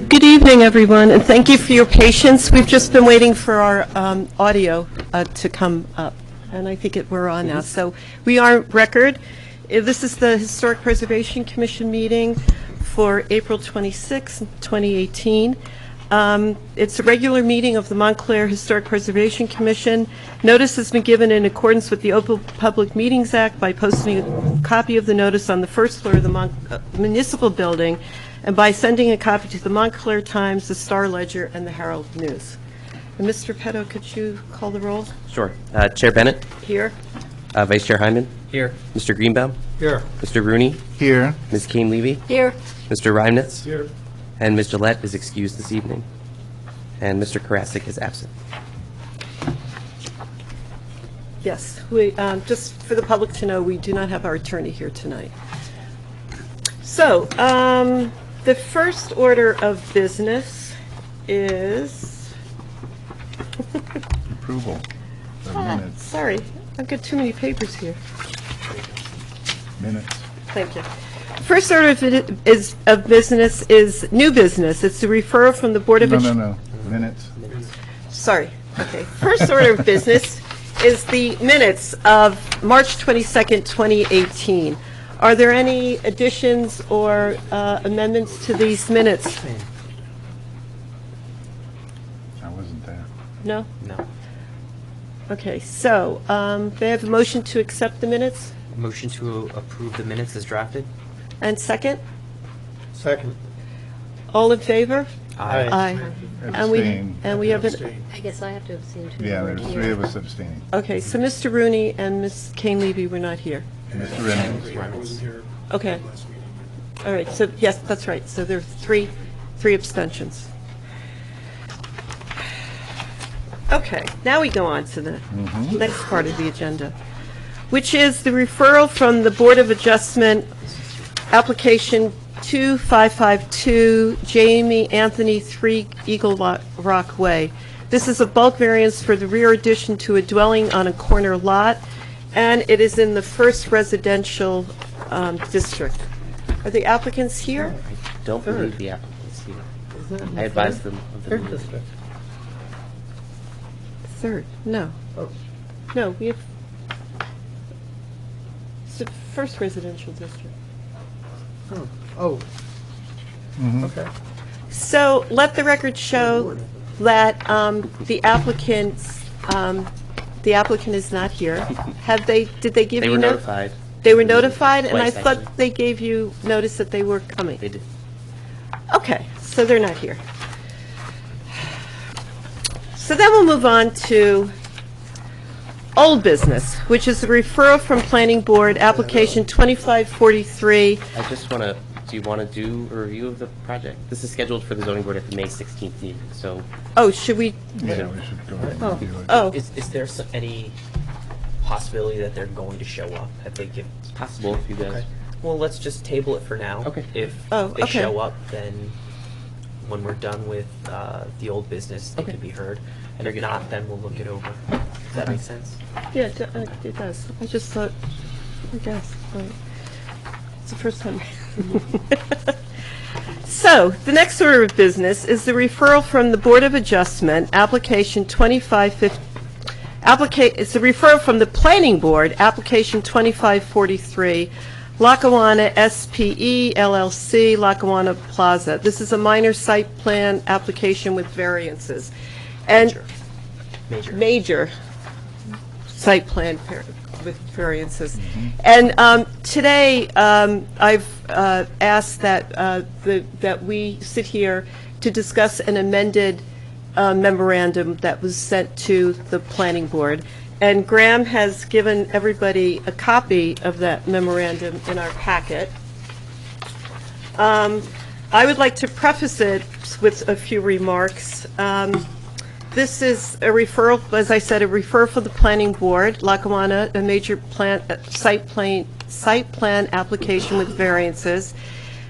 Good evening, everyone, and thank you for your patience. We've just been waiting for our audio to come up, and I think we're on now. So we are record. This is the Historic Preservation Commission meeting for April 26, 2018. It's a regular meeting of the Montclair Historic Preservation Commission. Notice has been given in accordance with the Open Public Meetings Act by posting a copy of the notice on the first floor of the municipal building and by sending a copy to the Montclair Times, the Star Ledger, and the Herald News. And Mr. Petto, could you call the roll? Sure. Chair Bennett? Here. Vice Chair Hyman? Here. Mr. Greenbaum? Here. Mr. Rooney? Here. Ms. Kane-Levy? Here. Mr. Reimnitz? Here. And Ms. Gillette is excused this evening. And Mr. Karasik is absent. Yes, we, just for the public to know, we do not have our attorney here tonight. So, the first order of business is... Approval of minutes. Sorry, I've got too many papers here. Minutes. Thank you. First order of business is new business. It's a referral from the Board of... No. Minutes. Sorry. Okay. First order of business is the minutes of March 22nd, 2018. Are there any additions or amendments to these minutes? I wasn't there. No? No. Okay. So, may I have a motion to accept the minutes? Motion to approve the minutes as drafted? And second? Second. All in favor? Aye. Aye. Abstain. And we have an... I guess I have to abstain too. Yeah, We're there's here. 3 of us abstaining. Okay, so Mr. Rooney and Ms. Kane-Levy were not here. Mr. Reynolds. Okay. All right, so, yes, that's right. So there are three abstentions. Okay, now we go on to the next part of the agenda, which is the referral from the Board of Adjustment, application 2552, Jamie Anthony 3 Eagle Rock Way. This is a bulk variance for the rear addition to a dwelling on a corner lot, and it is in the first residential district. Are the applicants here? I don't believe the applicant is here. I advised them of the meeting. Third, no. No, we have, it's the first residential district. Oh. Okay. So let the record show that the applicant is not here. Did they give They you were no- notified. They were notified, and I Twice, thought actually. they gave you notice that they were coming. They did. Okay, so they're not here. So then we'll move on to old business, which is a referral from Planning Board, application 2543. I just want to, do you want to do a review of the project? This is scheduled for the zoning board at the May 16th meeting, so. Oh, should we? Yeah, we should go ahead and do it. Oh, Is there any possibility that they're going to show up? Have they give? It's possible if you guys. Okay. Well, let's just table it for now. Okay. If Oh, they okay. show up, then when we're done with the old business, they Okay. can be heard. And if not, then we'll look it over. Does that make sense? yeah, it does. I just thought, I guess, it's the first time. So, the next order of business is the referral from the Board of Adjustment, application 2550, it's a referral from the Planning Board, application 2543, Lackawanna SPE LLC, Lackawanna Plaza. This is a minor site plan application with variances. And major site plan with variances. And today, I've asked that we sit here to discuss an amended memorandum that was sent to the Planning Board. And Graham has given everybody a copy of that memorandum in our packet. I would like to preface it with a few remarks. This is a referral, as I said, a referral for the Planning Board, Lackawanna, a major site plan application with variances.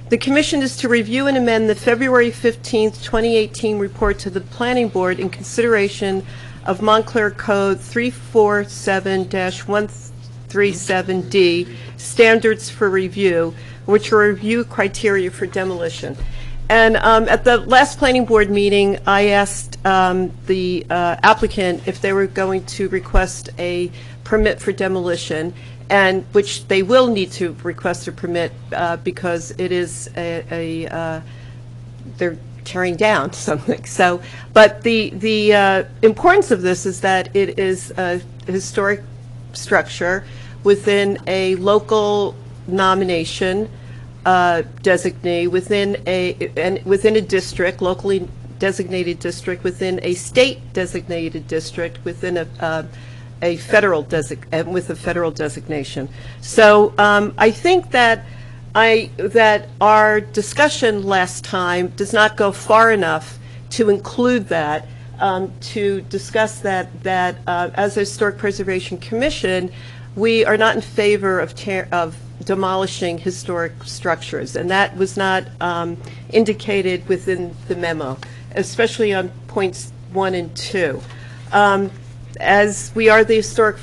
The commission is to review and amend the February 15th, 2018 report to the Planning Board in consideration of Montclair Code 347-1 2.37D, standards for review, which are review criteria for demolition. And at the last planning board meeting, I asked the applicant if they were going to request a permit for demolition, and which they will need to request a permit because it is they're tearing down something. So, but the importance of this is that it is a historic structure within a local nomination designee, within a district, locally designated district, within a state designated district, within a federal with a federal designation. So I think that our discussion last time does not go far enough to include that, to discuss that as a Historic Preservation Commission, we are not in favor of demolishing historic structures, and that was not indicated within the memo, especially on points 1 and 2. As we are the Historic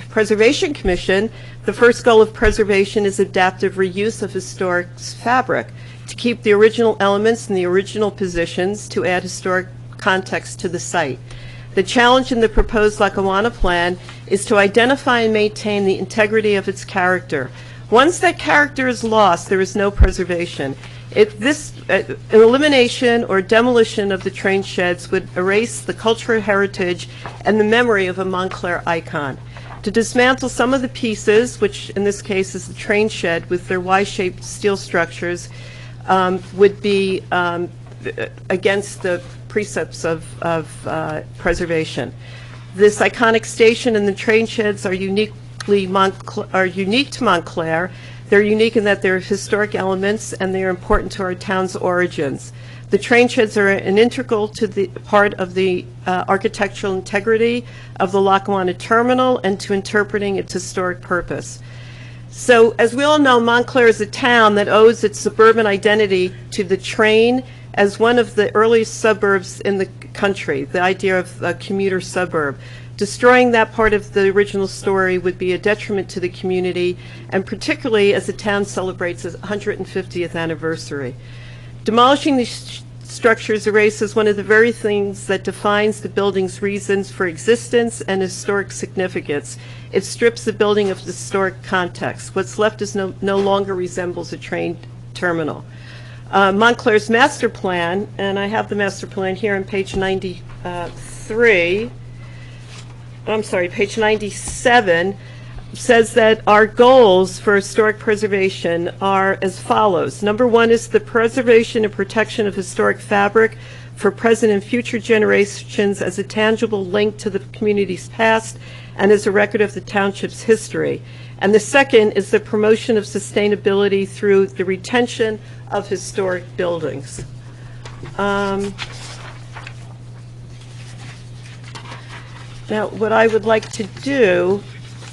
Preservation Commission, the first goal of preservation is adaptive reuse of historic fabric to keep the original elements in the original positions to add historic context to the site. The challenge in the proposed Lackawanna plan is to identify and maintain the integrity of its character. Once that character is lost, there is no preservation. Elimination or demolition of the train sheds would erase the cultural heritage and the memory of a Montclair icon. To dismantle some of the pieces, which in this case is the train shed with their Y-shaped steel structures, would be against the precepts of preservation. This iconic station and the train sheds are unique to Montclair. They're unique in that they're historic elements and they are important to our town's origins. The train sheds are an integral to the part of the architectural integrity of the Lackawanna Terminal and to interpreting its historic purpose. So, as we all know, Montclair is a town that owes its suburban identity to the train as one of the earliest suburbs in the country, the idea of a commuter suburb. Destroying that part of the original story would be a detriment to the community, and particularly as the town celebrates its 150th anniversary. Demolishing these structures erases one of the very things that defines the building's reasons for existence and historic significance. It strips the building of historic context. What's left is no longer resembles a train terminal. Montclair's master plan, and I have the master plan here on page 93, I'm sorry, page 97, says that our goals for historic preservation are as follows. Number 1 is the preservation and protection of historic fabric for present and future generations as a tangible link to the community's past and as a record of the township's history. And the second is the promotion of sustainability through the retention of historic buildings. Now, what I would like to do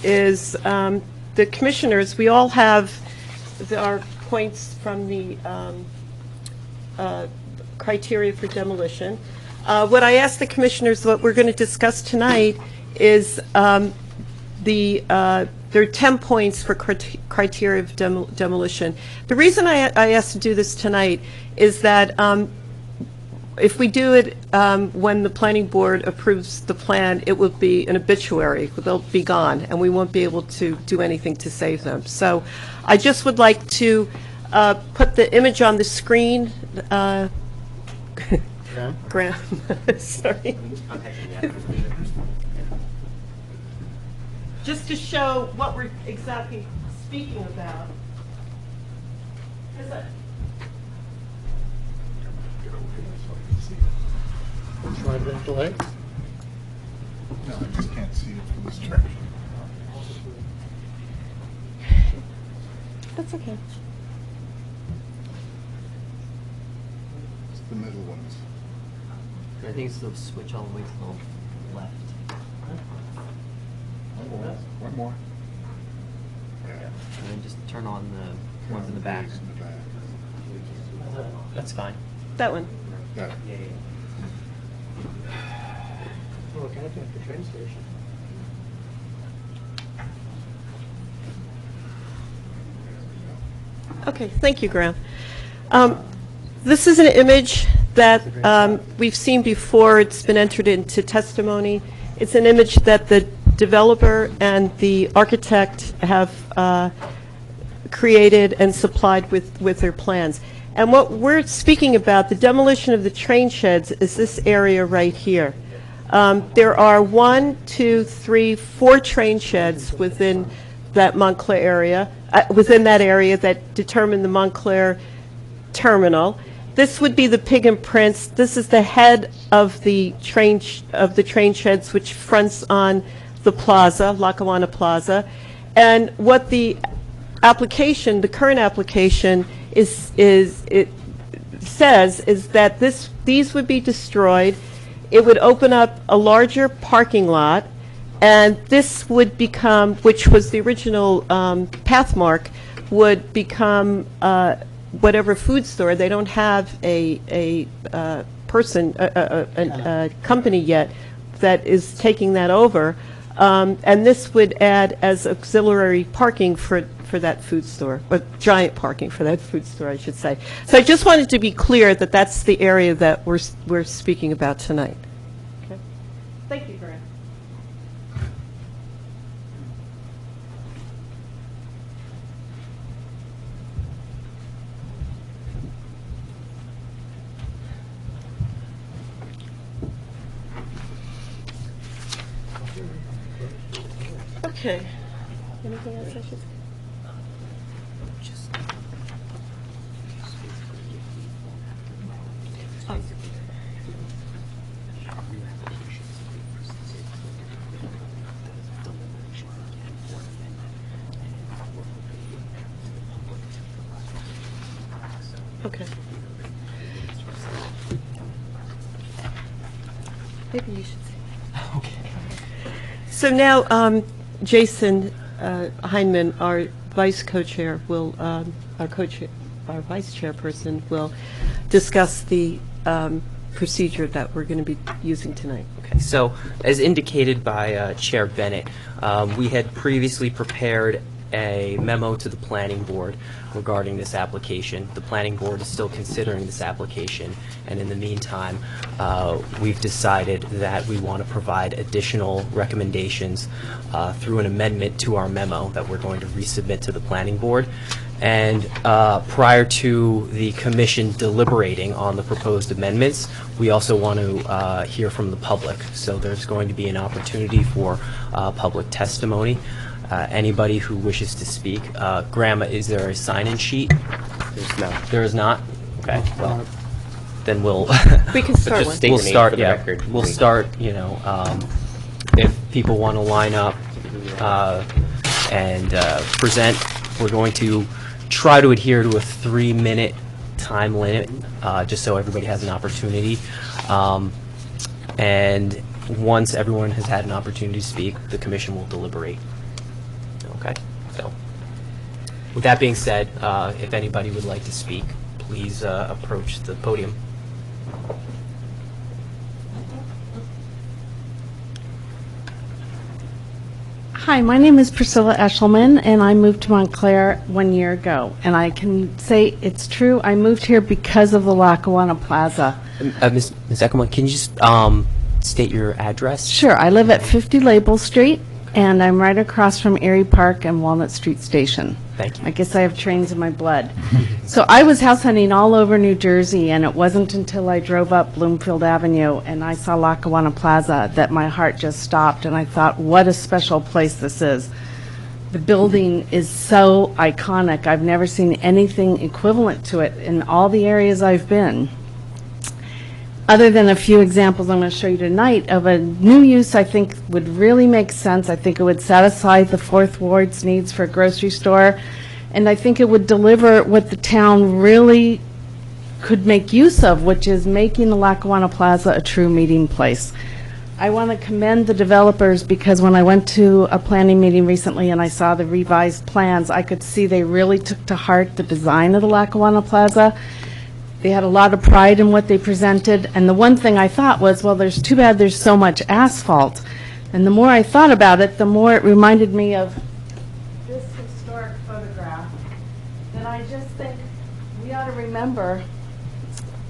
is, the commissioners, we all have our points from the criteria for demolition. What I asked the commissioners, what we're going to discuss tonight is there are 10 points for criteria of demolition. The reason I asked to do this tonight is that if we do it when the planning board approves the plan, it will be an obituary. They'll be gone, and we won't be able to do anything to save them. So I just would like to put the image on the screen. Graham, sorry. Just to show what we're exactly speaking about. Try to delay. No, I just can't see it from this direction. That's okay. It's the middle ones. I think it's the switch all the way to the left. One more. And then just turn on the ones in the back. In the back. That's fine. That one. Got it. Oh, can I take the train station? Okay, thank you, Graham. This is an image that we've seen before. It's been entered into testimony. It's an image that the developer and the architect have created and supplied with their plans. And what we're speaking about, the demolition of the train sheds, is this area right here. There are 1, 2, 3, 4 train sheds within that Montclair area, within that area that determine the Montclair terminal. This would be the Pig and Prince. This is the head of the train sheds, which fronts on the plaza, Lackawanna Plaza. And what the application, the current application, it says is that these would be destroyed. It would open up a larger parking lot, and this would become, which was the original Pathmark, would become whatever food store. They don't have a company yet that is taking that over, and this would add as auxiliary parking for that food store, or giant parking for that food store, I should say. So I just wanted to be clear that that's the area that we're speaking about tonight. Okay. Thank you, Graham. Okay. Anything else I should say? Okay. Maybe you should say. Okay. So now, Jason Heineman, our vice co-chair, will, our vice chairperson will discuss the procedure that we're going to be using tonight. Okay, so as indicated by Chair Bennett, we had previously prepared a memo to the planning board regarding this application. The planning board is still considering this application, and in the meantime, we've decided that we want to provide additional recommendations through an amendment to our memo that we're going to resubmit to the planning board. And prior to the commission deliberating on the proposed amendments, we also want to hear from the public. So there's going to be an opportunity for public testimony. Anybody who wishes to speak. Graham, is there a sign-in sheet? There's no. There is not? Okay, well, then we'll... We can start just one. state We'll your name start, for the yeah, record. we'll start, if people want to line up and present, we're going to try to adhere to a 3-minute time limit, just so everybody has an opportunity. And once everyone has had an opportunity to speak, the commission will deliberate. Okay, so with that being said, if anybody would like to speak, please approach the podium. Hi, my name is Priscilla Eshelman, and I moved to Montclair 1 year ago. And I can say it's true, I moved here because of the Lackawanna Plaza. Ms. Eckelman, can you just state your address? Sure, I live at 50 Label Street, and I'm right across from Erie Park and Walnut Street Station. Thank you. I guess I have trains in my blood. So I was house hunting all over New Jersey, and it wasn't until I drove up Bloomfield Avenue and I saw Lackawanna Plaza that my heart just stopped, and I thought, what a special place this is. The building is so iconic. I've never seen anything equivalent to it in all the areas I've been. Other than a few examples I'm going to show you tonight of a new use I think would really make sense. I think it would satisfy the Fourth Ward's needs for a grocery store, and I think it would deliver what the town really could make use of, which is making the Lackawanna Plaza a true meeting place. I want to commend the developers because when I went to a planning meeting recently and I saw the revised plans, I could see they really took to heart the design of the Lackawanna Plaza. They had a lot of pride in what they presented, and the one thing I thought was, well, there's too bad there's so much asphalt. And the more I thought about it, the more it reminded me of this historic photograph that I I just think we ought to remember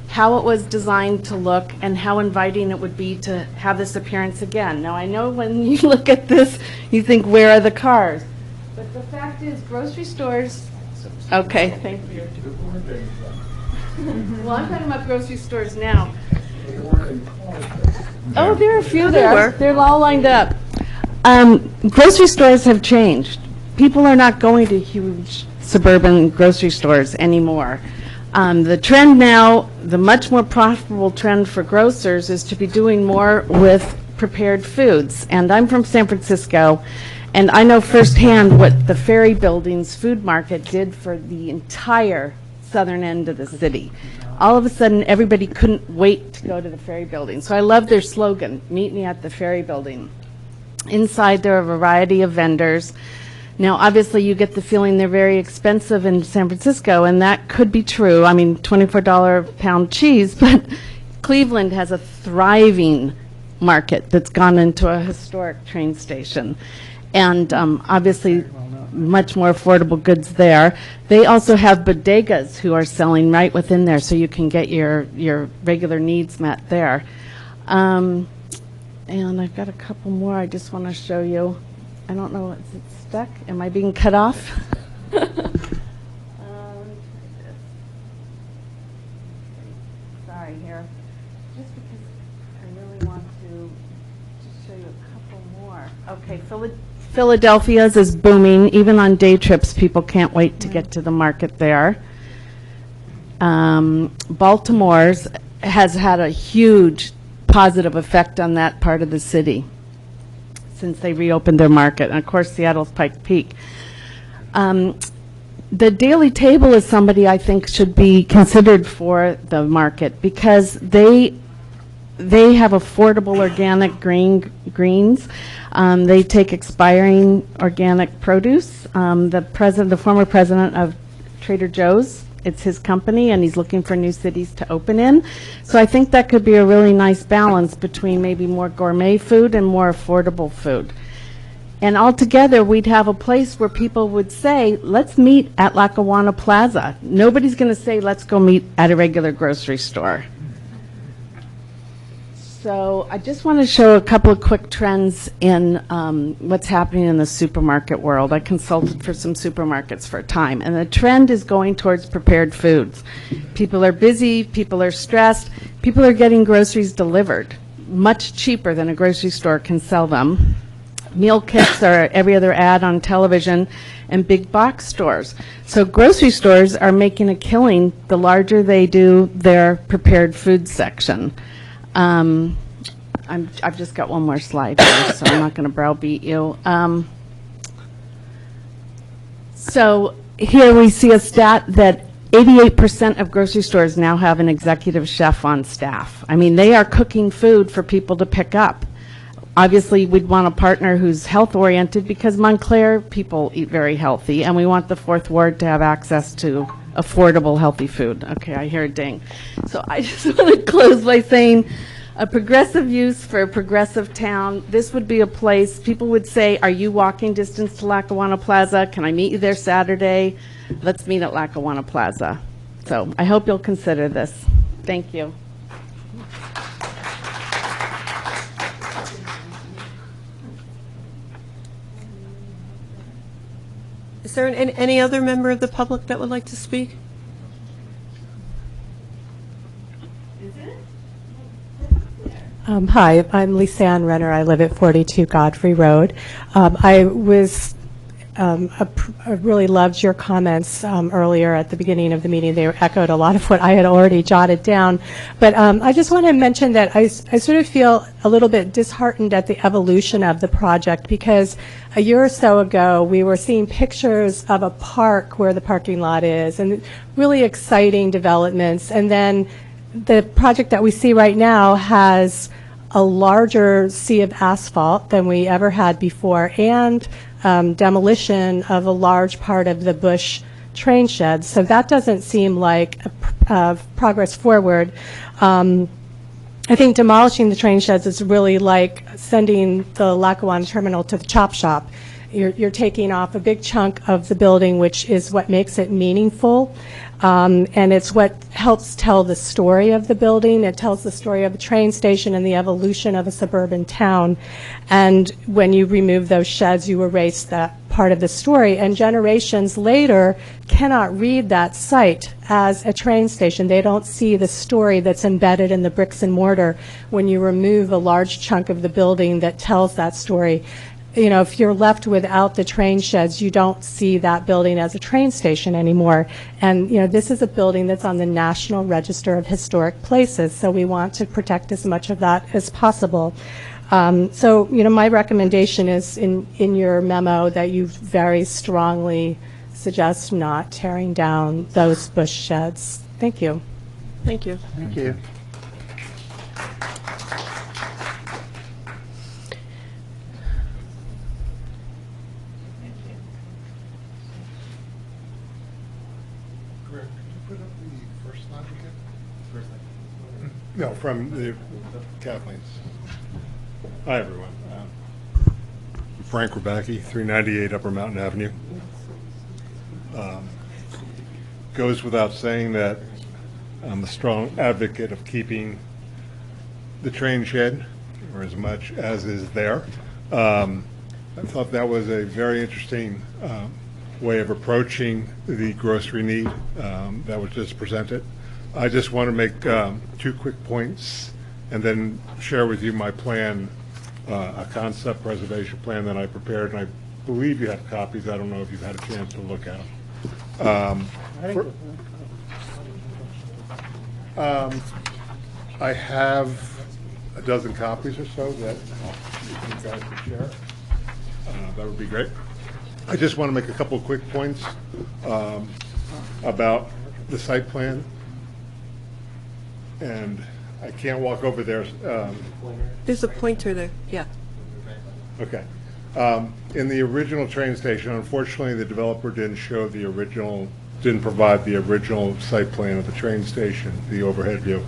how it was designed to look and how inviting it would be to have this appearance again. Now, I know when you look at this, you think, where are the cars? But the fact is, grocery stores, okay, thank you. Well, I'm talking about grocery stores now. Oh, there are a few there. They're all lined up. Grocery stores have changed. People are not going to huge suburban grocery stores anymore. The trend now, the much more profitable trend for grocers is to be doing more with prepared foods. And I'm from San Francisco, and I know firsthand what the Ferry Building's food market did for the entire southern end of the city. All of a sudden, everybody couldn't wait to go to the Ferry Building. So I love their slogan, "Meet me at the Ferry Building." Inside, there are a variety of vendors. Now, obviously, you get the feeling they're very expensive in San Francisco, and that could be true. I mean, $24 pound cheese, but Cleveland has a thriving market that's gone into a historic train station. And obviously, much more affordable goods there. They also have bodegas who are selling right within there, so you can get your regular needs met there. And I've got a couple more I just want to show you. I don't know, is it stuck? Am I being cut off? Sorry, here. Just because I really want to just show you a couple more. Okay, Philadelphia's is booming. Even on day trips, people can't wait to get to the market there. Baltimore's has had a huge positive effect on that part of the city since they reopened their market. And of course, Seattle's Pike Peak. The Daily Table is somebody I think should be considered for the market because they have affordable organic greens. They take expiring organic produce. The former president of Trader Joe's, it's his company, and he's looking for new cities to open in. So I think that could be a really nice balance between maybe more gourmet food and more affordable food. And altogether, we'd have a place where people would say, let's meet at Lackawanna Plaza. Nobody's going to say, let's go meet at a regular grocery store. So I just want to show a couple of quick trends in what's happening in the supermarket world. I consulted for some supermarkets for a time, and the trend is going towards prepared foods. People are busy, people are stressed, people are getting groceries delivered much cheaper than a grocery store can sell them. Meal kits are every other ad on television and big box stores. So grocery stores are making a killing the larger they do their prepared food section. I've just got one more slide here, so I'm not going to browbeat you. So here we see a stat that 88% of grocery stores now have an executive chef on staff. I mean, they are cooking food for people to pick up. Obviously, we'd want a partner who's health-oriented because Montclair people eat very healthy, and we want the Fourth Ward to have access to affordable, healthy food. Okay, I hear a ding. So I just want to close by saying a progressive use for a progressive town. This would be a place people would say, are you walking distance to Lackawanna Plaza? Can I meet you there Saturday? Let's meet at Lackawanna Plaza. So I hope you'll consider this. Thank you. Is there any other member of the public that would like to speak? Hi, I'm Lisanne Renner. I live at 42 Godfrey Road. I really loved your comments earlier at the beginning of the meeting. They echoed a lot of what I had already jotted down. But I just want to mention that I sort of feel a little bit disheartened at the evolution of the project because a year or so ago we were seeing pictures of a park where the parking lot is and really exciting developments. And then the project that we see right now has a larger sea of asphalt than we ever had before and demolition of a large part of the Bush train shed. So that doesn't seem like a progress forward. I think demolishing the train sheds is really like sending the Lackawanna terminal to the chop shop. You're taking off a big chunk of the building, which is what makes it meaningful, and it's what helps tell the story of the building. It tells the story of a train station and the evolution of a suburban town. And when you remove those sheds, you erase that part of the story. And generations later cannot read that site as a train station. They don't see the story that's embedded in the bricks and mortar when you remove a large chunk of the building that tells that story. You know, if you're left without the train sheds, you don't see that building as a train station anymore. And, you know, this is a building that's on the National Register of Historic Places, so we want to protect as much of that as possible. So, you know, my recommendation is in your memo that you very strongly suggest not tearing down those bush sheds. Thank you. Thank you. Thank you. Greg, could you put up the first slide again? No, from the Kathleen's. Hi, everyone. I'm Frank Rabacki, 398 Upper Mountain Avenue. Goes without saying that I'm a strong advocate of keeping the train shed, or as much as is there. I thought that was a very interesting way of approaching the grocery need that was just presented. I just want to make 2 quick points and then share with you my plan, a concept preservation plan that I prepared, and I believe you have copies. I don't know if you've had a chance to look at them. I have a dozen copies or so that you guys can share. That would be great. I just want to make a couple of quick points about the site plan. And I can't walk over there. There's a pointer there, yeah. Okay. In the original train station, unfortunately, the developer didn't provide the original site plan of the train station, the overhead view.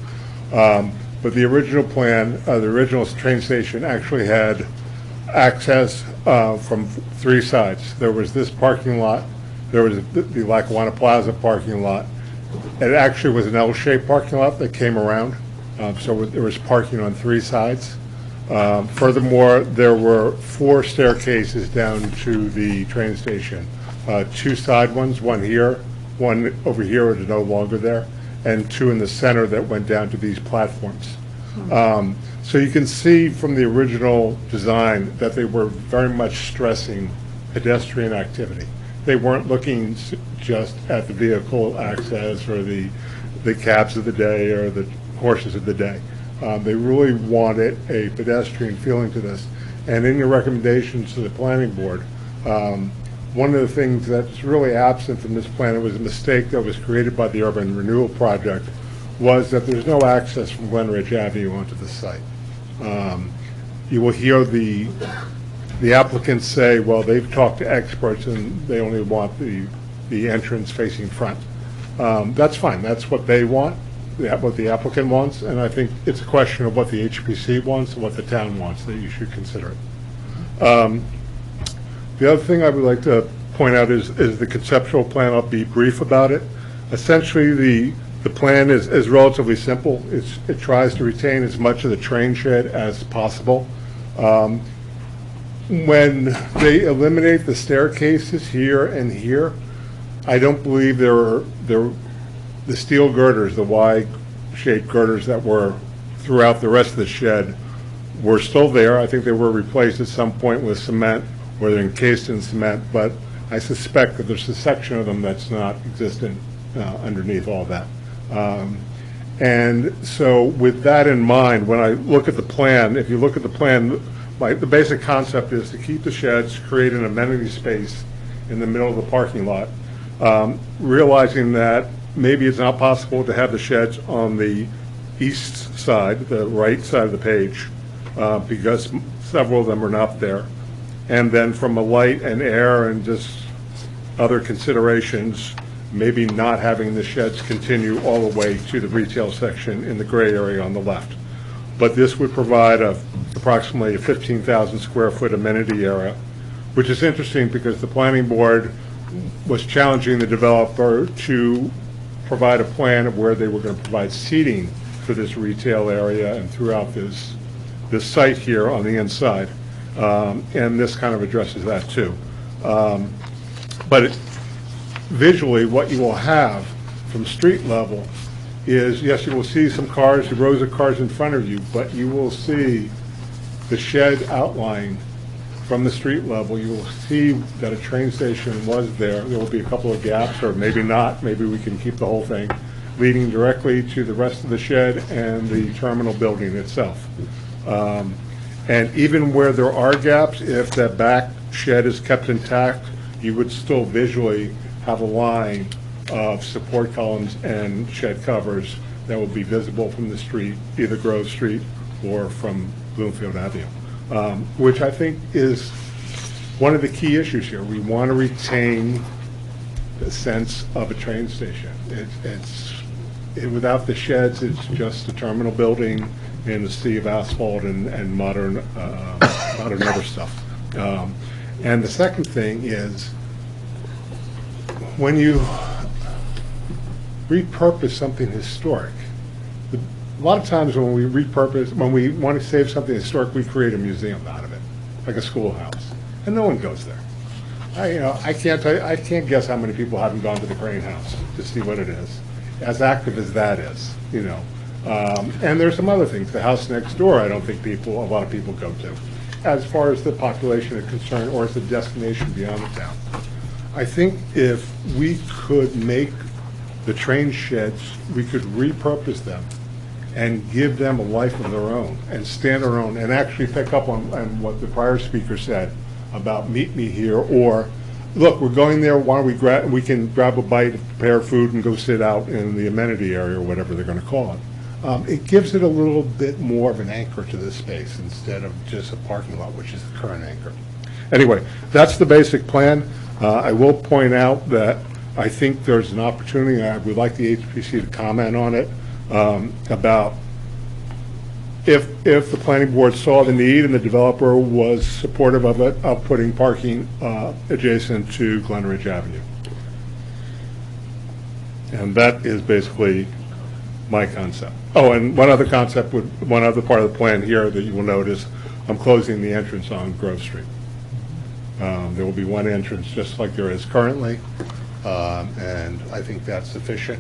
But the original plan, the original train station actually had access from 3 sides. There was this parking lot, there was the Lackawanna Plaza parking lot. It actually was an L-shaped parking lot that came around, so there was parking on 3 sides. Furthermore, there were 4 staircases down to the train station. 2 side ones, one here, one over here is no longer there, and 2 in the center that went down to these platforms. So you can see from the original design that they were very much stressing pedestrian activity. They weren't looking just at the vehicle access or the cabs of the day or the horses of the day. They really wanted a pedestrian feeling to this. And in your recommendations to the planning board, one of the things that's really absent from this plan, it was a mistake that was created by the Urban Renewal Project, was that there's no access from Glen Ridge Avenue onto the site. You will hear the applicants say, well, they've talked to experts and they only want the entrance facing front. That's fine. That's what they want, what the applicant wants, and I think it's a question of what the HPC wants and what the town wants that you should consider it. The other thing I would like to point out is the conceptual plan. I'll be brief about it. Essentially, the plan is relatively simple. It tries to retain as much of the train shed as possible. When they eliminate the staircases here and here, I don't believe the steel girders, the Y-shaped girders that were throughout the rest of the shed were still there. I think they were replaced at some point with cement, or they're encased in cement, but I suspect that there's a section of them that's not existent underneath all that. And so with that in mind, when I look at the plan, if you look at the plan, the basic concept is to keep the sheds, create an amenity space in the middle of the parking lot, realizing that maybe it's not possible to have the sheds on the east side, the right side of the page, because several of them are not there. And then from a light and air and just other considerations, maybe not having the sheds continue all the way to the retail section in the gray area on the left. But this would provide approximately a 15,000 square foot amenity area which is interesting because the planning board was challenging the developer to provide a plan of where they were going to provide seating for this retail area and throughout this site here on the inside. And this kind of addresses that too. But visually, what you will have from street level is, yes, you will see some cars, rows of cars in front of you, but you will see the shed outline from the street level. You will see that a train station was there. There will be a couple of gaps, or maybe not. Maybe we can keep the whole thing, leading directly to the rest of the shed and the terminal building itself. And even where there are gaps, if that back shed is kept intact, you would still visually have a line of support columns and shed covers that will be visible from the street, either Grove Street or from Bloomfield Avenue, which I think is one of the key issues here. We want to retain the sense of a train station. Without the sheds, it's just a terminal building in a sea of asphalt and modern other stuff. And the second thing is, when you repurpose something historic, a lot of times when we want to save something historic, we create a museum out of it, like a schoolhouse, and no one goes there. I can't guess how many people haven't gone to the Crane House to see what it is, as active as that is, And there's some other things. The house next door, I don't think a lot of people go to, as far as the population is concerned, or as a destination beyond the town. I think if we could make the train sheds, we could repurpose them and give them a life of their own and stand on their own, and actually pick up on what the prior speaker said about meet me here, or look, we're going there, why don't we can grab a bite, prepare food, and go sit out in the amenity area, or whatever they're going to call it. It gives it a little bit more of an anchor to this space instead of just a parking lot, which is the current anchor. Anyway, that's the basic plan. I will point out that I think there's an opportunity, I would like the HPC to comment on it, about if the planning board saw the need and the developer was supportive of it, of putting parking adjacent to Glen Ridge Avenue. And that is basically my concept. Oh, and one other concept, one other part of the plan here that you will notice, I'm closing the entrance on Grove Street. There will be one entrance just like there is currently, and I think that's sufficient.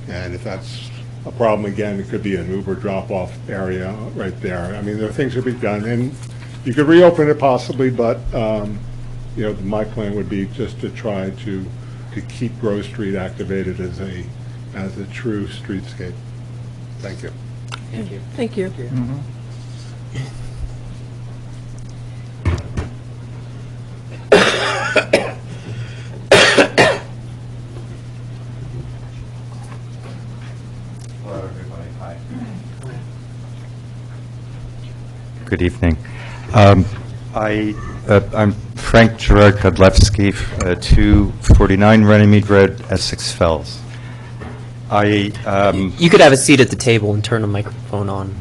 And if that's a problem, again, it could be an Uber drop-off area right there. I mean, there are things that be done, and you could reopen it possibly, but my plan would be just to try to keep Grove Street activated as a true streetscape. Thank you. Thank you. Thank you. Hello, everybody. Hi. Good evening. I'm Frank Gerard Godlewski, 249 Runnymede Road, Essex Fells. You could have a seat at the table and turn the microphone on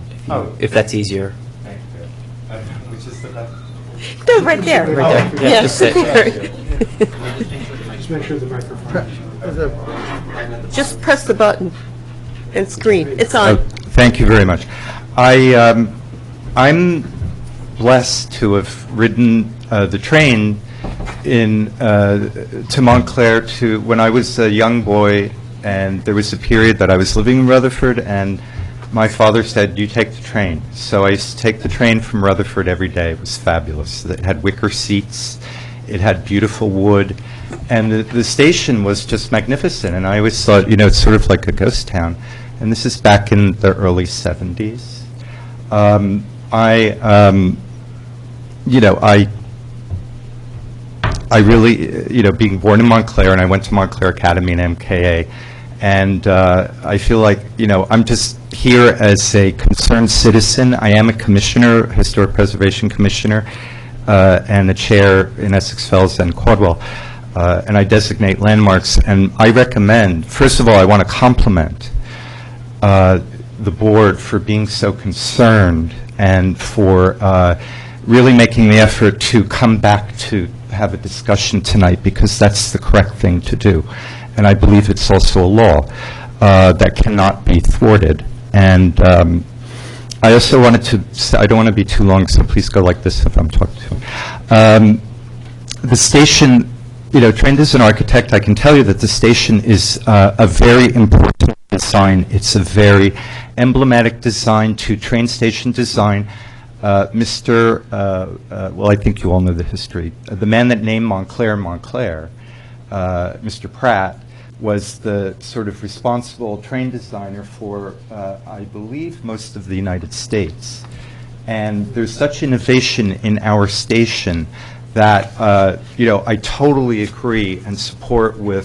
if that's easier. Thank you. Which is the left? No, right there. Right there. Yeah, just sit. Just make sure the microphone. Just press the button and screen. It's on. Thank you very much. I'm blessed to have ridden the train to Montclair when I was a young boy, and there was a period that I was living in Rutherford, and my father said, "You take the train." So I used to take the train from Rutherford every day. It was fabulous. It had wicker seats. It had beautiful wood. And the station was just magnificent. And I always thought, it's sort of like a ghost town. And this is back in the early 70s. I really, being born in Montclair, and I went to Montclair Academy and MKA, and I feel like, I'm just here as a concerned citizen. I am a commissioner, historic preservation commissioner, and a chair in Essex Fells and Caldwell, and I designate landmarks. And I recommend, first of all, I want to compliment the board for being so concerned and for really making the effort to come back to have a discussion tonight, because that's the correct thing to do. And I believe it's also a law that cannot be thwarted. And I also wanted to say, I don't want to be too long, so please go like this if I'm talking to you. The station, trained as an architect, I can tell you that the station is a very important design. It's a very emblematic design to train station design. Well, I think you all know the history. The man that named Montclair, Mr. Pratt, was the sort of responsible train designer for, I believe, most of the United States. And there's such innovation in our station that, I totally agree and support what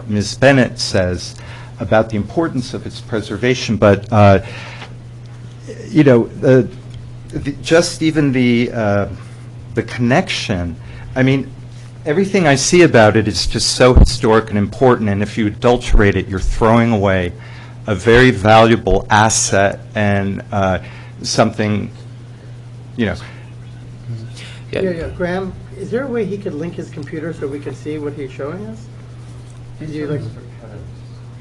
Ms. Bennett says about the importance of its preservation. But, just even the connection, I mean, everything I see about it is just so historic and important, and if you adulterate it, you're throwing away a very valuable asset and something, Yeah, Graham, is there a way he could link his computer so we can see what he's showing us?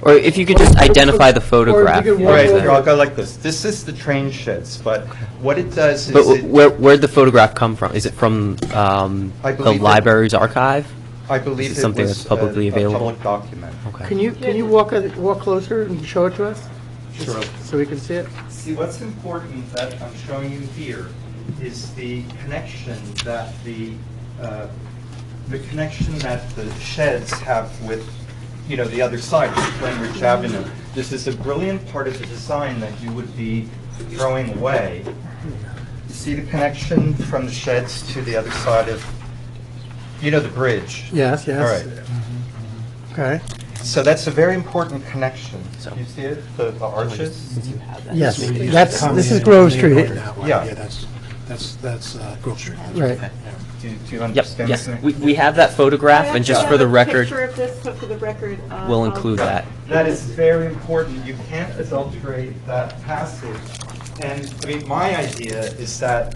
Or if you could just identify the photograph. could walk Right, over. here, I'll go like this. This is the train sheds, but what it does is But where'd the photograph come from? Is it from the believe it- library's archive? I believe Is it it something was that's publicly a available? public document. Okay. Can you walk closer and show it to us? Sure. So we can see it? See, what's important that I'm showing you here is the connection that the sheds have with, the other side, Glenridge Avenue. This is a brilliant part of the design that you would be throwing away. You see the connection from the sheds to the other side of, the bridge? Yes, yes. All right. Okay. So that's a very important connection. So- You see it, the arches? Yes, this is Grove Street. Yeah. That's Grove Street. Right. Do you Yep, understand? yes. me? We have that photograph, and just for the record, Picture of this, so for the record. we'll include that. That is very important. You can't adulterate that passage. And, my idea is that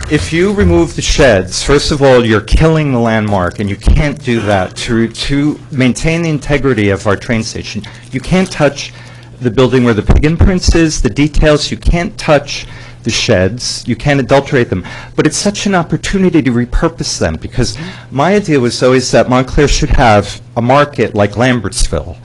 if you remove the sheds, first of all, you're killing the landmark, and you can't do that. To maintain the integrity of our train station, you can't touch the building where the pig imprints is, the details, you can't touch the sheds, you can't adulterate them. But it's such an opportunity to repurpose them, because my idea was always that Montclair should have a market like Lambertsville.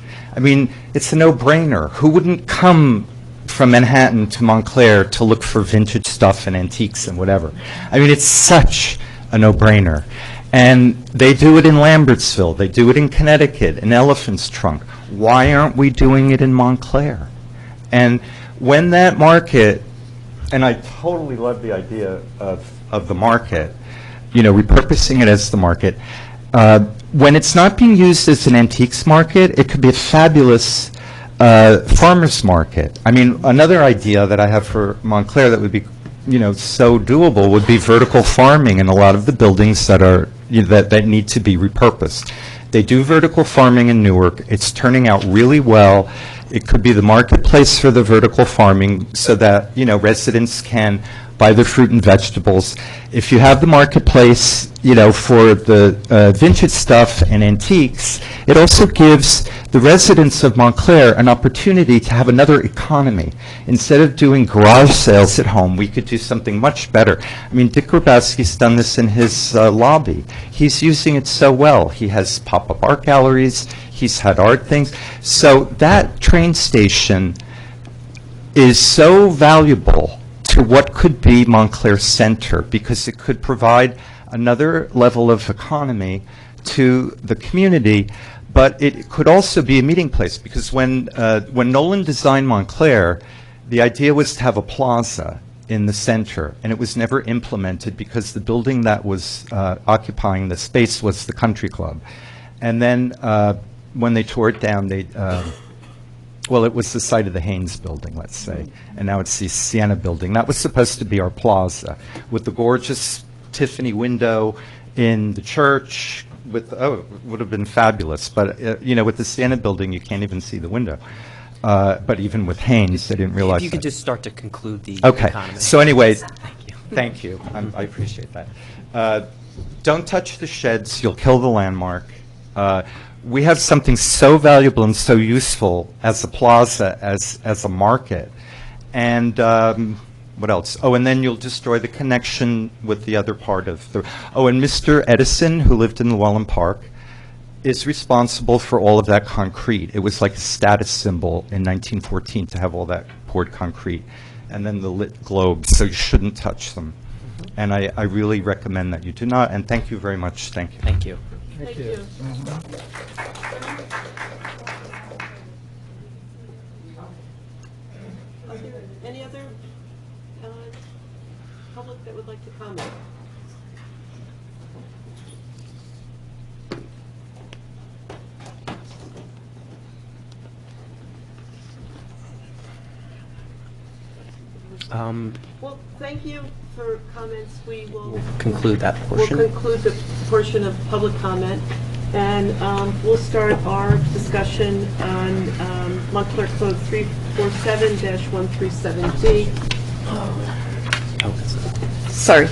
It's a no-brainer. Who wouldn't come from Manhattan to Montclair to look for vintage stuff and antiques and whatever? It's such a no-brainer. And they do it in Lambertsville, they do it in Connecticut, in Elephant's Trunk. Why aren't we doing it in Montclair? And when that market, and I totally love the idea of the market, repurposing it as the market, when it's not being used as an antiques market, it could be a fabulous farmer's market. Another idea that I have for Montclair that would be, so doable would be vertical farming in a lot of the buildings that are, that need to be repurposed. They do vertical farming in Newark. It's turning out really well. It could be the marketplace for the vertical farming so that, residents can buy the fruit and vegetables. If you have the marketplace, for the vintage stuff and antiques, it also gives the residents of Montclair an opportunity to have another economy. Instead of doing garage sales at home, we could do something much better. Dick Grabowski's done this in his lobby. He's using it so well. He has pop-up art galleries. He's had art things. So that train station is so valuable to what could be Montclair Center, because it could provide another level of economy to the community, but it could also be a meeting place, because when Nolan designed Montclair, the idea was to have a plaza in the center, and it was never implemented because the building that was occupying the space was the country club. And then when they tore it down, it was the site of the Haynes building, let's say, and now it's the Sienna building. That was supposed to be our plaza, with the gorgeous Tiffany window in the church. It would have been fabulous, but with the Sienna building, you can't even see the window. but even with Haynes, they didn't realize If you could that. just start to conclude the Okay, economy. so anyways, Thank you. thank you, I appreciate that. Don't touch the sheds, you'll kill the landmark. We have something so valuable and so useful as a plaza, as a market. And what else? Oh, and then you'll destroy the connection with the other part of the... Oh, and Mr. Edison, who lived in Llewellyn Park, is responsible for all of that concrete. It was like a status symbol in 1914 to have all that poured concrete. And then the lit globes, so you shouldn't touch them. And I really recommend that you do not, and thank you very much. Thank you. Thank you. Thank you. Are there any other public that would like to comment? Well, thank you for comments. We will Conclude that portion. We'll conclude the portion of public comment, and we'll start our discussion on Montclair Code 347-137D. Sorry.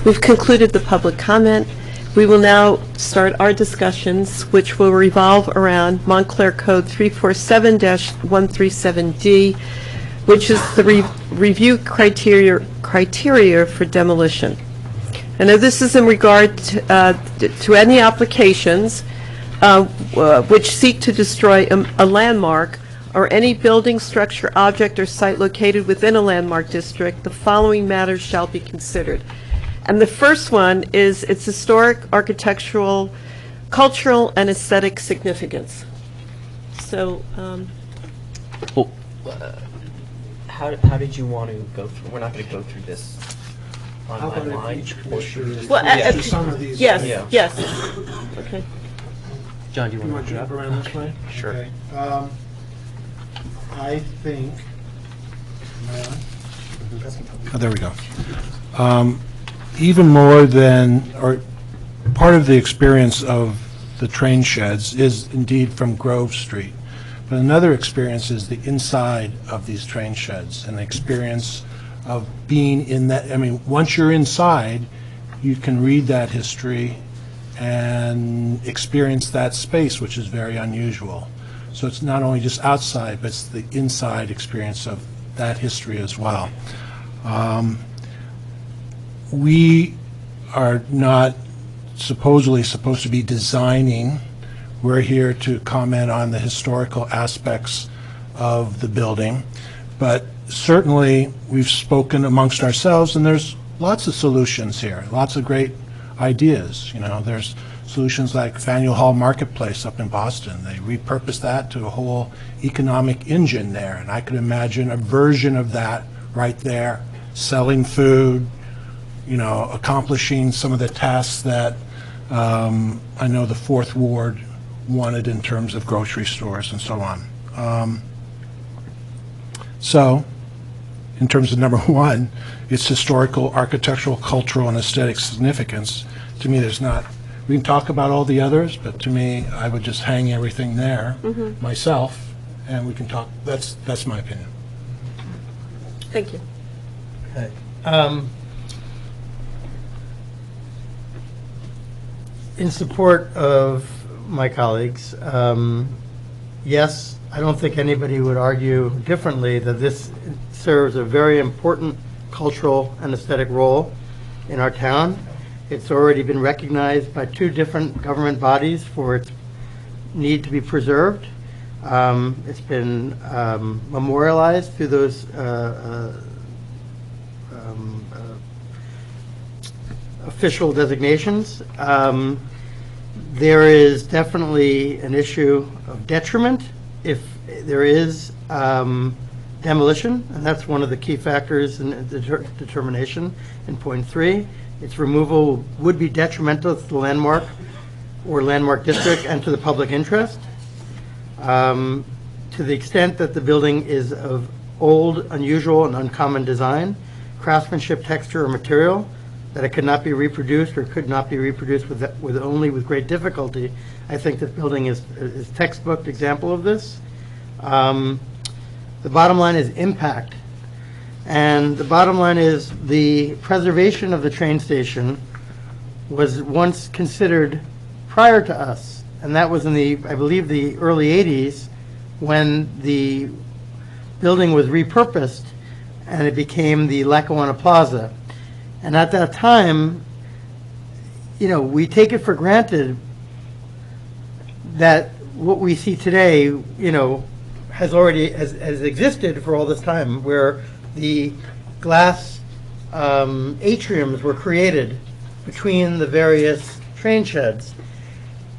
We've concluded the public comment. We will now start our discussions, which will revolve around Montclair Code 347-137D, which is the review criteria for demolition. I know this is in regard to any applications which seek to destroy a landmark or any building, structure, object, or site located within a landmark district. The following matters shall be considered. And the first one is its historic, architectural, cultural, and aesthetic significance. So, Well, how did you want to go through? We're not going to go through this line How by about line. if each commissioner, Well, yeah, some of these? yes, Yeah. yes. Okay. John, do you You want want to to jump around this way? Sure. Okay. I think, am I on? Oh, there we go. Even more than, or part of the experience of the train sheds is indeed from Grove Street. But another experience is the inside of these train sheds and the experience of being in that, I mean, once you're inside, you can read that history and experience that space, which is very unusual. So it's not only just outside, but it's the inside experience of that history as well. We are not supposedly supposed to be designing. We're here to comment on the historical aspects of the building. But certainly, we've spoken amongst ourselves, and there's lots of solutions here, lots of great ideas. You know, there's solutions like Faneuil Hall Marketplace up in Boston. They repurposed that to a whole economic engine there, and I could imagine a version of that right there, selling food, you know, accomplishing some of the tasks that I know the Fourth Ward wanted in terms of grocery stores and so on. So, in terms of number one, its historical, architectural, cultural, and aesthetic significance, to me, there's not, we can talk about all the others, but to me, I would just hang everything there myself, and we can talk, that's my opinion. Thank you. Okay. In support of my colleagues, yes, I don't think anybody would argue differently that this serves a very important cultural and aesthetic role in our town. It's already been recognized by two different government bodies for its need to be preserved. It's been memorialized through those official designations. There is definitely an issue of detriment if there is demolition, and that's one of the key factors in the determination in point 3. Its removal would be detrimental to the landmark or landmark district and to the public interest. To the extent that the building is of old, unusual, and uncommon design, craftsmanship, texture, or material, that it could not be reproduced or could not be reproduced with only with great difficulty. I think this building is textbook example of this. The bottom line is impact. And the bottom line is the preservation of the train station was once considered prior to us. And that was in the, I believe, the early 80s when the building was repurposed and it became the Lackawanna Plaza. And at that time, you know, we take it for granted that what we see today, you know, has existed for all this time, where the glass atriums were created between the various train sheds.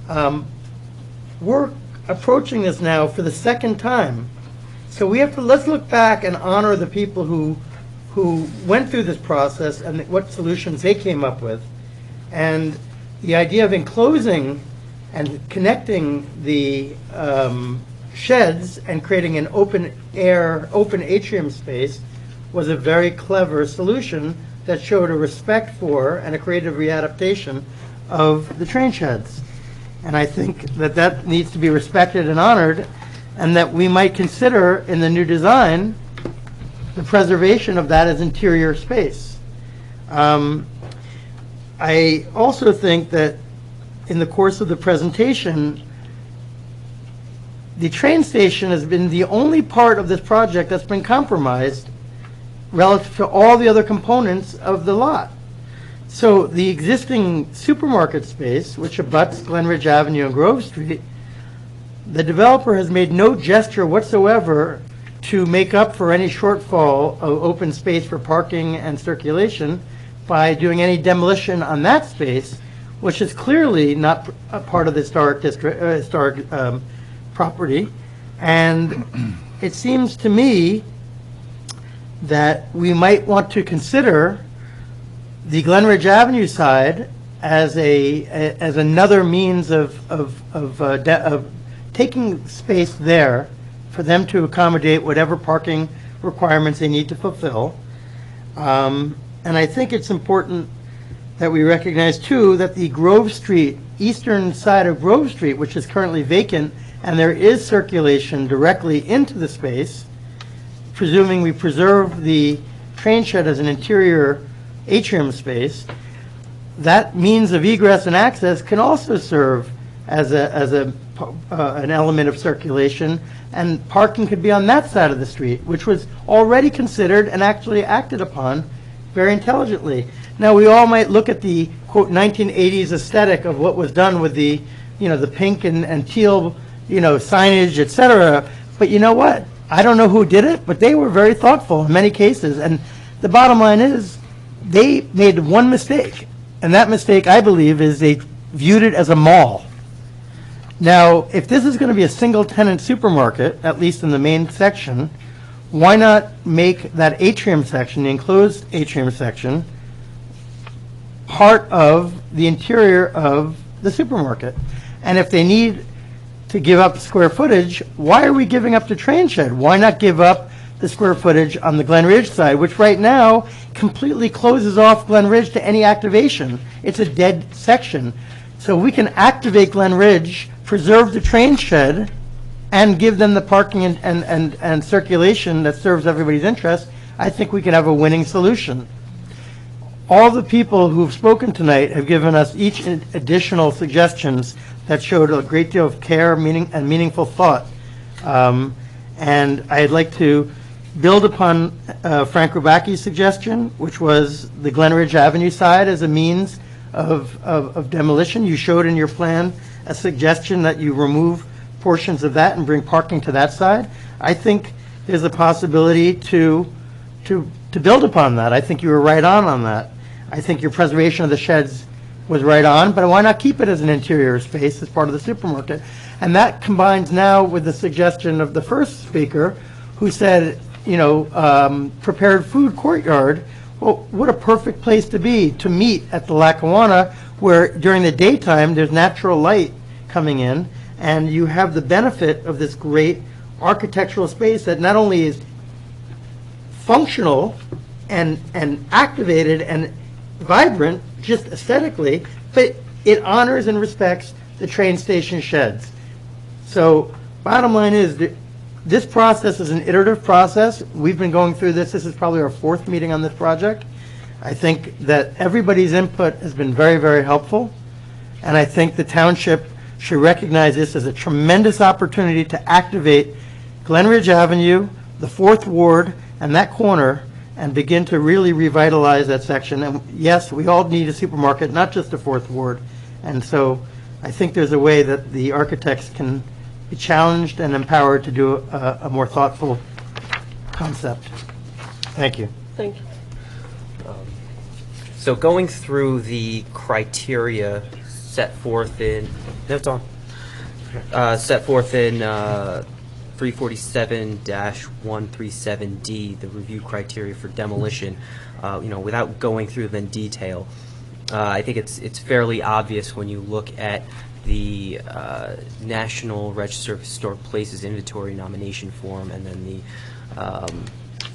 We're approaching this now for the second time. So we have to, let's look back and honor the people who went through this process and what solutions they came up with. And the idea of enclosing and connecting the sheds and creating an open atrium space was a very clever solution that showed a respect for and a creative readaptation of the train sheds. And I think that that needs to be respected and honored, and that we might consider in the new design the preservation of that as interior space. I also think that in the course of the presentation, the train station has been the only part of this project that's been compromised relative to all the other components of the lot. So the existing supermarket space, which abuts Glenridge Avenue and Grove Street, the developer has made no gesture whatsoever to make up for any shortfall of open space for parking and circulation by doing any demolition on that space, which is clearly not a part of the historic property. And it seems to me that we might want to consider the Glenridge Avenue side as another means of taking space there for them to accommodate whatever parking requirements they need to fulfill. And I think it's important that we recognize, too, that the Grove Street, eastern side of Grove Street, which is currently vacant, and there is circulation directly into the space, presuming we preserve the train shed as an interior atrium space, that means of egress and access can also serve as an element of circulation, and parking could be on that side of the street, which was already considered and actually acted upon very intelligently. Now, we all might look at the, quote, 1980s aesthetic of what was done with the, you know, the pink and teal, you know, signage, et cetera, but you know what? I don't know who did it, but they were very thoughtful in many cases, and the bottom line is they made one mistake, and that mistake, I believe, is they viewed it as a mall. Now, if this is going to be a single-tenant supermarket, at least in the main section, why not make that atrium section, the enclosed atrium section, part of the interior of the supermarket? And if they need to give up square footage, why are we giving up the train shed? Why not give up the square footage on the Glen Ridge side, which right now completely closes off Glen Ridge to any activation? It's a dead section. So we can activate Glen Ridge, preserve the train shed, and give them the parking and circulation that serves everybody's interest. I think we can have a winning solution. All the people who've spoken tonight have given us each additional suggestions that showed a great deal of care, and meaningful thought. And I'd like to build upon Frank Rubacki's suggestion, which was the Glen Ridge Avenue side as a means of demolition. You showed in your plan a suggestion that you remove portions of that and bring parking to that side. I think there's a possibility to build upon that. I think you were right on that. I think your preservation of the sheds was right on, but why not keep it as an interior space as part of the supermarket? And that combines now with the suggestion of the first speaker, who said, you know, prepared food courtyard. Well, what a perfect place to be, to meet at the Lackawanna, where during the daytime there's natural light coming in, and you have the benefit of this great architectural space that not only is functional and activated and vibrant, just aesthetically, but it honors and respects the train station sheds. So bottom line is, that this process is an iterative process. We've been going through this. This is probably our fourth meeting on this project. I think that everybody's input has been very, very helpful. And I think the township should recognize this as a tremendous opportunity to activate Glen Ridge Avenue, the Fourth Ward, and that corner, and begin to really revitalize that section. And yes, we all need a supermarket, not just the Fourth Ward. And so I think there's a way that the architects can be challenged and empowered to do a more thoughtful concept. Thank you. Thank you. So going through the criteria set forth in, set forth in 347-137D, the review criteria for demolition, without going through them in detail, I think it's fairly obvious when you look at the National Register of Historic Places inventory nomination form and then the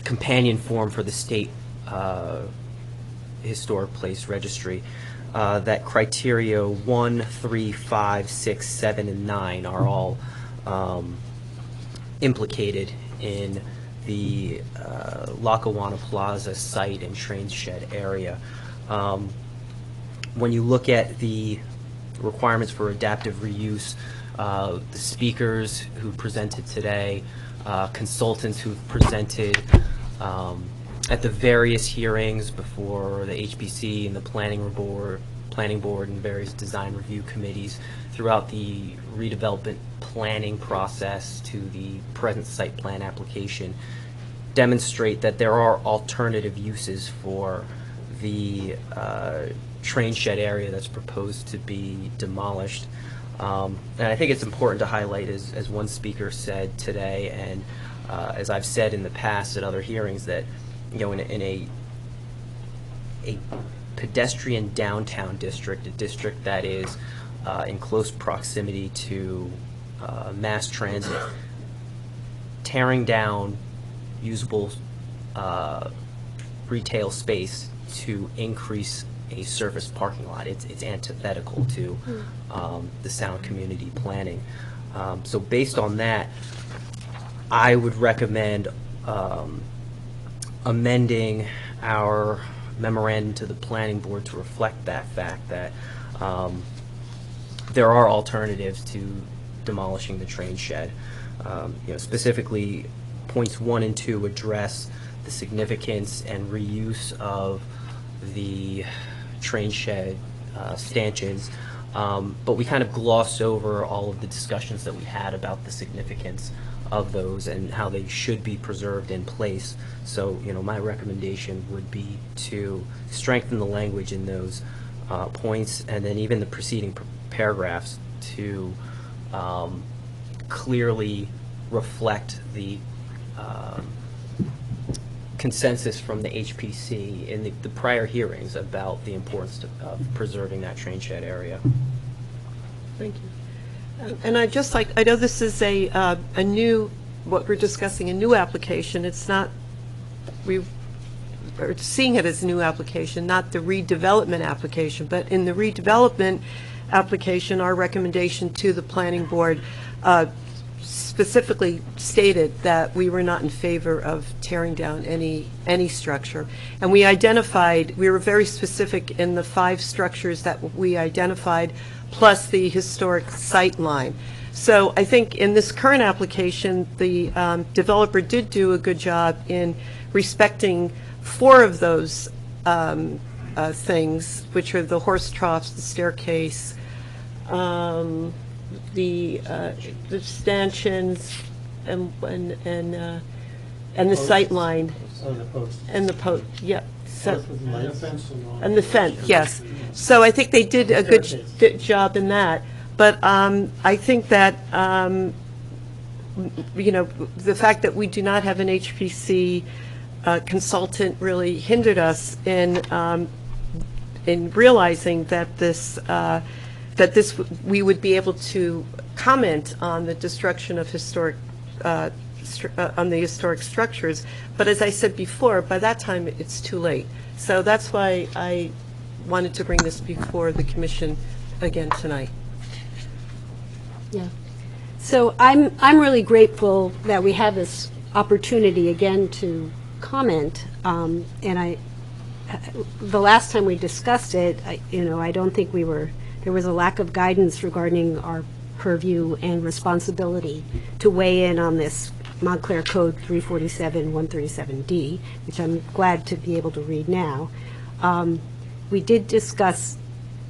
companion form for the state Historic Place Registry, that criteria 1, 3, 5, 6, 7, and 9 are all implicated in the Lackawanna Plaza site and train shed area. When you look at the requirements for adaptive reuse, the speakers who presented today, consultants who've presented at the various hearings before the HPC and the planning board and various design review committees throughout the redevelopment planning process to the present site plan application, demonstrate that there are alternative uses for the train shed area that's proposed to be demolished. And I think it's important to highlight, as one speaker said today, and as I've said in the past at other hearings, that in a pedestrian downtown district, a district that is in close proximity to mass transit, tearing down usable retail space to increase a surface parking lot, it's antithetical to the sound community planning. So based on that, I would recommend amending our memorandum to the planning board to reflect that fact that there are alternatives to demolishing the train shed. Specifically, points 1 and 2 address the significance and reuse of the train shed stanchions, but we kind of glossed over all of the discussions that we had about the significance of those and how they should be preserved in place. So, my recommendation would be to strengthen the language in those points, and then even the preceding paragraphs to clearly reflect the consensus from the HPC in the prior hearings about the importance of preserving that train shed area. Thank you. And I know this is a new, what we're discussing, a new application. It's not, we are seeing it as a new application, not the redevelopment application. But in the redevelopment application, our recommendation to the planning board specifically stated that we were not in favor of tearing down any structure. And we were very specific in the 5 structures that we identified, plus the historic sight line. So I think in this current application, the developer did do a good job in respecting 4 of those things, which are the horse troughs, the staircase, the stanchions, and the sight line, and the post, yeah. So, and the fence, yes. So I think they did a good job in that. But I think that, the fact that we do not have an HPC consultant really hindered us in realizing that we would be able to comment on the destruction of on the historic structures. But as I said before, by that time, it's too late. So that's why I wanted to bring this before the commission again tonight. Yeah. So I'm really grateful that we have this opportunity again to comment. And the last time we discussed it, I don't think there was a lack of guidance regarding our purview and responsibility to weigh in on this Montclair Code 347-137D, which I'm glad to be able to read now. We did discuss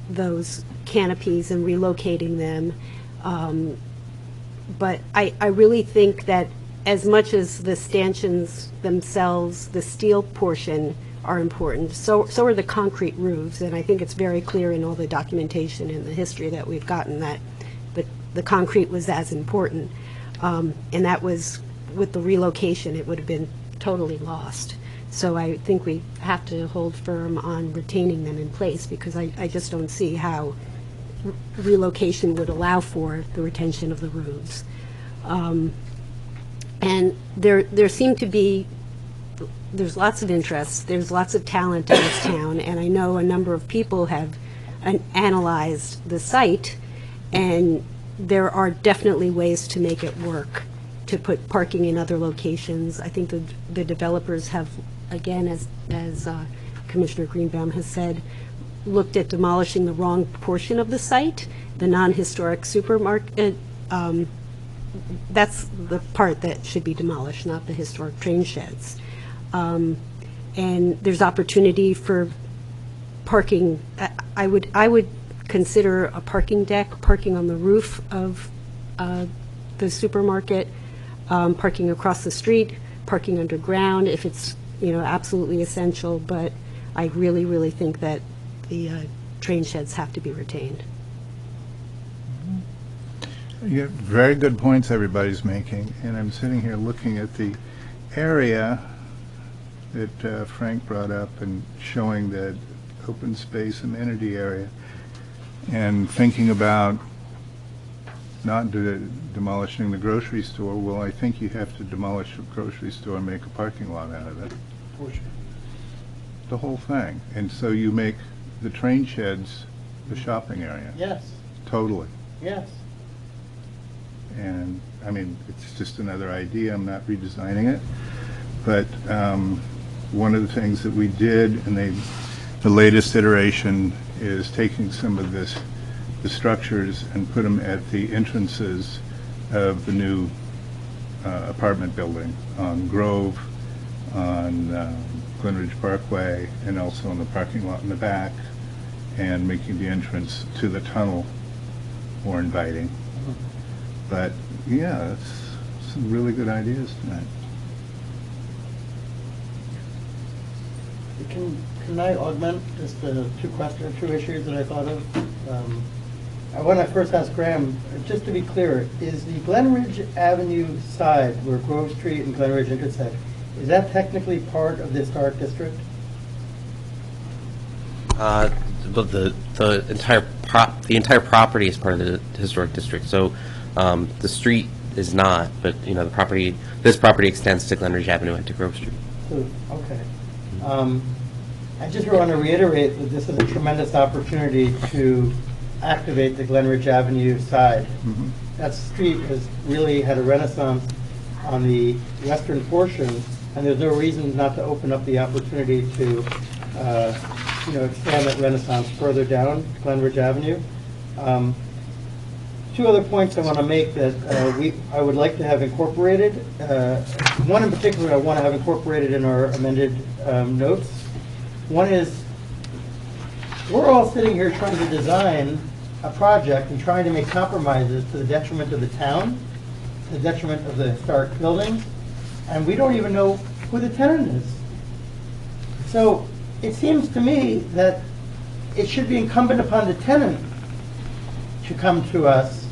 those canopies and relocating them, but I really think that as much as the stanchions themselves, the steel portion are important, so are the concrete roofs, and I think it's very clear in all the documentation and the history that we've gotten that the concrete was as important, and that was, with the relocation, it would have been totally lost. So I think we have to hold firm on retaining them in place, because I just don't see how relocation would allow for the retention of the roofs. And there seem to be, there's lots of interest, there's lots of talent in this town, and I know a number of people have analyzed the site, and there are definitely ways to make it work, to put parking in other locations. I think the developers have, again, as Commissioner Greenbaum has said, looked at demolishing the wrong portion of the site, the non-historic supermarket. That's the part that should be demolished, not the historic train sheds. And there's opportunity for parking. I would consider a parking deck, parking on the roof of the supermarket, parking across the street, parking underground if it's absolutely essential. But I really, really think that the train sheds have to be retained. Yeah, very good points everybody's making, and I'm sitting here looking at the area that Frank brought up and showing that open space amenity area, and thinking about not demolishing the grocery store. Well, I think you have to demolish the grocery store and make a parking lot out of it. The whole thing. And so you make the train sheds the shopping area. Yes, Totally. yes. And, I mean, it's just another idea, I'm not redesigning it, but one of the things that we did, and the latest iteration is taking some of the structures and put them at the entrances of the new apartment building on Grove, on Glenridge Parkway, and also in the parking lot in the back, and making the entrance to the tunnel more inviting. But, yeah, that's some really good ideas tonight. Can I augment just two issues that I thought of? I want to first ask Graham, just to be clear, is the Glenridge Avenue side where Grove Street and Glenridge intersect, is that technically part of the historic district? The entire property is part of the historic district. So the street is not, but this property extends to Glenridge Avenue and to Grove Street. Okay. I just want to reiterate that this is a tremendous opportunity to activate the Glenridge Avenue side. Mm-hmm. That street has really had a renaissance on the western portion, and there's no reason not to open up the opportunity to expand that renaissance further down Glenridge Avenue. Two other points I want to make that I would like to have incorporated. One in particular I want to have incorporated in our amended notes. One is, we're all sitting here trying to design a project and trying to make compromises to the detriment of the town, to the detriment of the historic buildings, and we don't even know who the tenant is. So it seems to me that it should be incumbent upon the tenant to come to us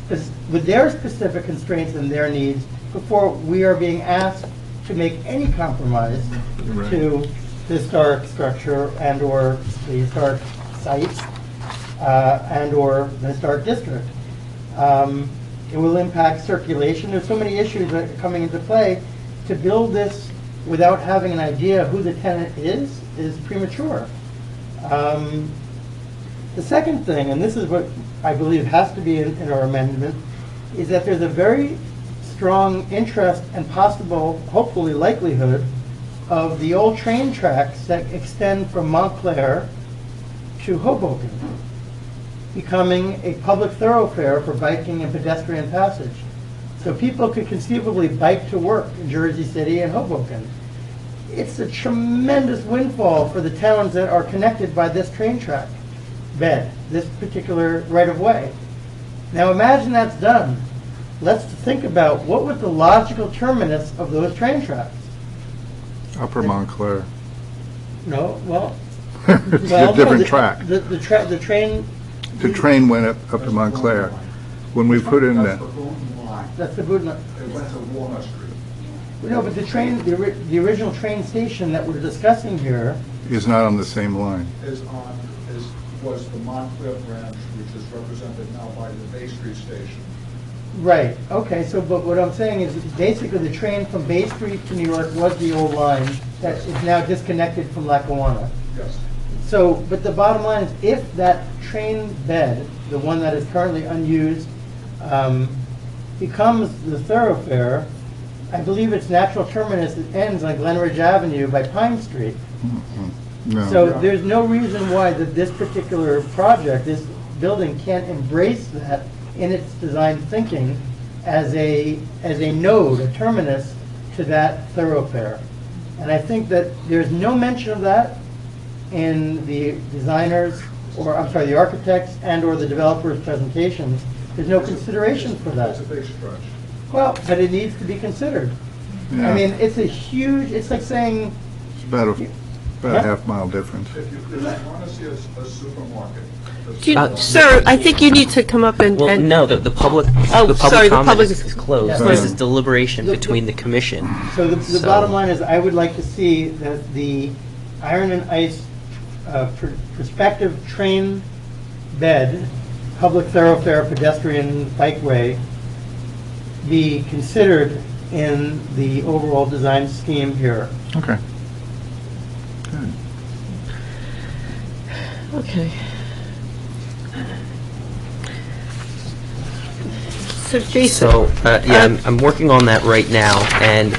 with their specific constraints and their needs before we are being asked to make any compromise to the historic structure and or the historic site and or the historic district. It will impact circulation. There's so many issues that are coming into play. To build this without having an idea who the tenant is premature. The second thing, and this is what I believe has to be in our amendment, is that there's a very strong interest and possible, hopefully likelihood, of the old train tracks that extend from Montclair to Hoboken becoming a public thoroughfare for biking and pedestrian passage. So people could conceivably bike to work in Jersey City and Hoboken. It's a tremendous windfall for the towns that are connected by this train track bed, this particular right-of-way. Now imagine that's done. Let's think about what was the logical terminus of those train tracks. Upper Montclair. No, well, It's well, a different no, track. The train, The train went up to Montclair. When we put in the, that's the Boudin. It went to Walnut Street. No, but the train, the original train station that we're discussing here, is not on the same line. Was the Montclair branch, which is represented now by the Bay Street station. right, okay, so, but what I'm saying is basically the train from Bay Street to New York was the old line that is now disconnected from Lackawanna. Yes. So, but the bottom line is if that train bed, the one that is currently unused, becomes the thoroughfare, I believe its natural terminus ends on Glenridge Avenue by Pine Street. No. So there's no reason why that this particular project, this building can't embrace that in its design thinking as a node, a terminus to that thoroughfare. And I think that there's no mention of that in the designers, or I'm sorry, the architects and/or the developers' presentations. There's no consideration for that. It's a big stretch. Well, but it needs to be considered. Yeah. I mean, it's a huge, it's like saying, It's about a half-mile difference. If you want to see a supermarket. Sir, I think you need to come up and... Well, and- no, the public, Oh, the sorry, public the comment public is is- closed. Yeah. This is deliberation between the commission. so the So- bottom line is, I would like to see that the Iron and Ice prospective train bed, public thoroughfare, pedestrian bikeway, be considered in the overall design scheme here. Okay. Okay. So Jason... So, yeah, I'm working on that right now, and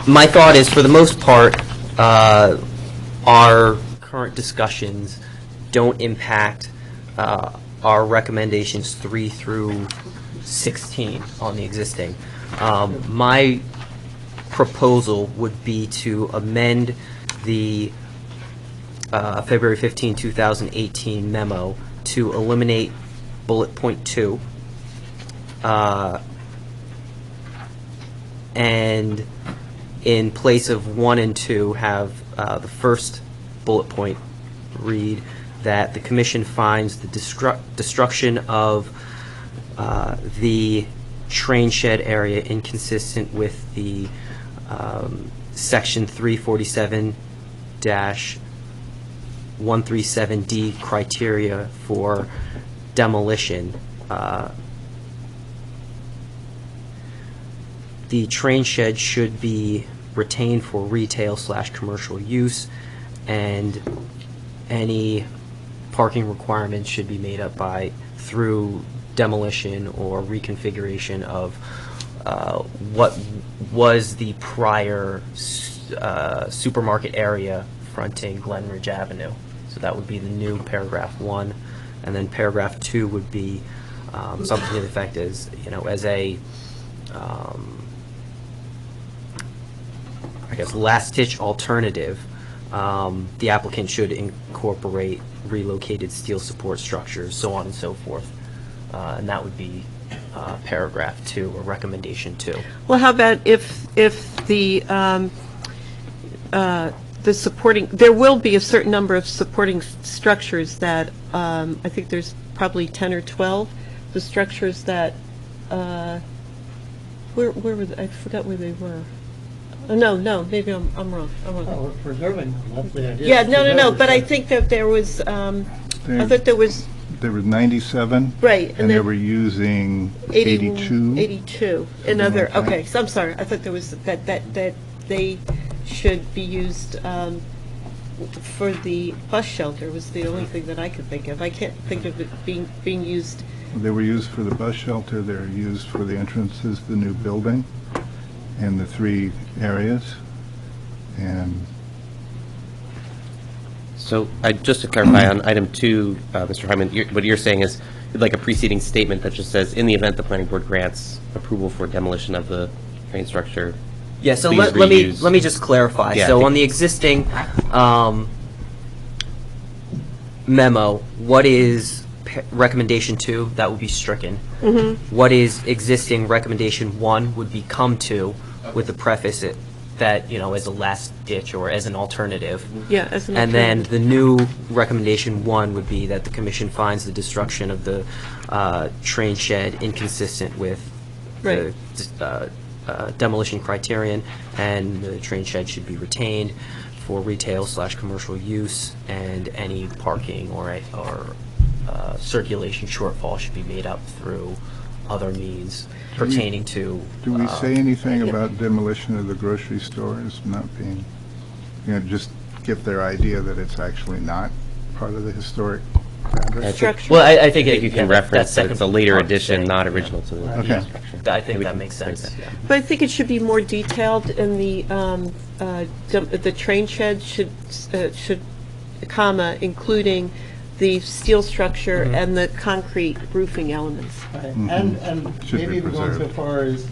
my thought is, for the most part, our current discussions don't impact our recommendations 3 through 16 on the existing. My proposal would be to amend the February 15, 2018 memo to eliminate bullet point 2, and in place of 1 and 2 have the first bullet point read that the commission finds the destruction of the train shed area inconsistent with the section 347-137D criteria for demolition. The train shed should be retained for retail/commercial use, and any parking requirements should be made up through demolition or reconfiguration of what was the prior supermarket area fronting Glenridge Avenue. So that would be the new paragraph 1, and then paragraph 2 would be something to the effect as, as a I guess, last-ditch alternative, the applicant should incorporate relocated steel support structures, so on and so forth. And that would be paragraph 2, or recommendation 2. Well, how about if the supporting, there will be a certain number of supporting structures that, I think there's probably 10 or 12, the structures that, where were they? I forgot where they were. Oh, no, maybe I'm wrong. Oh, we're preserving them, that's the idea. Yeah, no, but I think that there was, I thought there was, There was 97. right. And they then were using 82. 82, another, like that. okay, so I'm sorry, I thought there was, that they should be used for the bus shelter was the only thing that I could think of. I can't think of it being used. They were used for the bus shelter, they're used for the entrances to the new building in the 3 areas. And So, just to clarify, on item 2, Mr. Hyman, what you're saying is, you'd like a preceding statement that just says, in the event the planning board grants approval for demolition of the train structure. Yeah, so please let me just clarify. Yeah, I So think- on the existing memo, what is recommendation 2? That would be stricken. What is existing recommendation 1 would become 2 with the preface that, as a last ditch or as an alternative. Yeah, as an And then alternative. the new recommendation 1 would be that the commission finds the destruction of the train shed inconsistent with Right. the demolition criterion, and the train shed should be retained for retail/commercial use, and any parking or circulation shortfall should be made up through other means pertaining to. do we say anything about demolition of the grocery stores not being, just give their idea that it's actually not part of the historic fabric? Structure. Well, I think You can reference that it's a later addition, not original. original to the Okay. structure. I think We that can makes say sense. that. Yeah. But I think it should be more detailed in the train shed should, comma, including the steel structure and the concrete roofing elements. Right. Mhm. And Should be maybe even going so preserved. far as,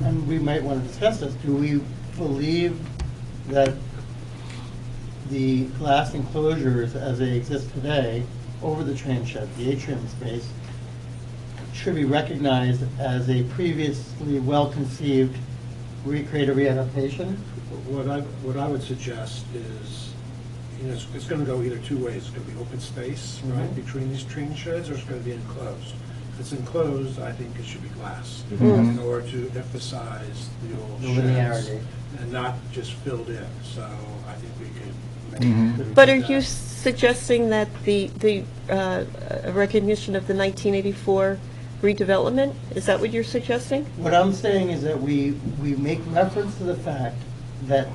and we might want to discuss this, do we believe that the glass enclosures as they exist today over the train shed, the atrium space, should be recognized as a previously well-conceived creative readaptation? What I would suggest is, it's going to go either two ways. It's going to be open space, right, between these train sheds, or it's going to be enclosed. If it's enclosed, I think it should be glass, in order to emphasize the old The sheds. linearity. And not just filled in. So I think we could. But are you suggesting that the recognition of the 1984 redevelopment, is that what you're suggesting? What I'm saying is that we make reference to the fact that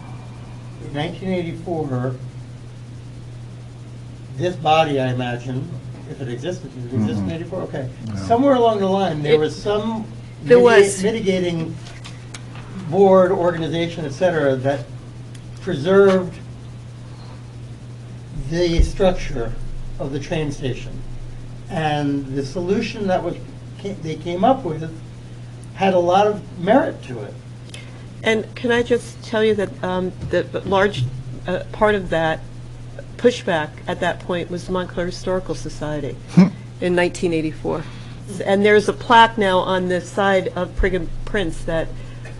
in 1984, this body, I imagine, if it existed, did it exist in 84? Okay. Somewhere along the line, there was some There was. mitigating board, organization, et cetera, that preserved the structure of the train station. And the solution that they came up with had a lot of merit to it. And can I just tell you that the large part of that pushback at that point was the Montclair Historical Society in 1984. And there's a plaque now on the side of Brigham Prince that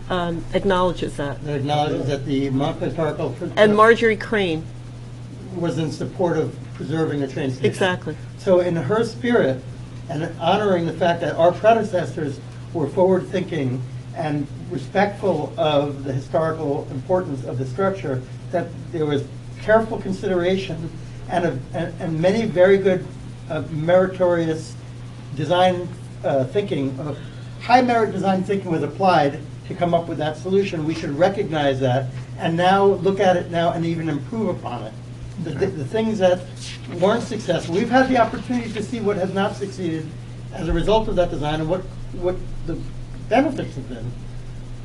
acknowledges that. That acknowledges that the Montclair Historical And Marjorie Crane, was in support of preserving the train station. exactly. So in her spirit, and honoring the fact that our predecessors were forward-thinking and respectful of the historical importance of the structure, that there was careful consideration and many very good meritorious design thinking, high merit design thinking was applied to come up with that solution. We should recognize that and now look at it now and even improve upon it. The things that weren't successful, we've had the opportunity to see what has not succeeded as a result of that design and what the benefits have been.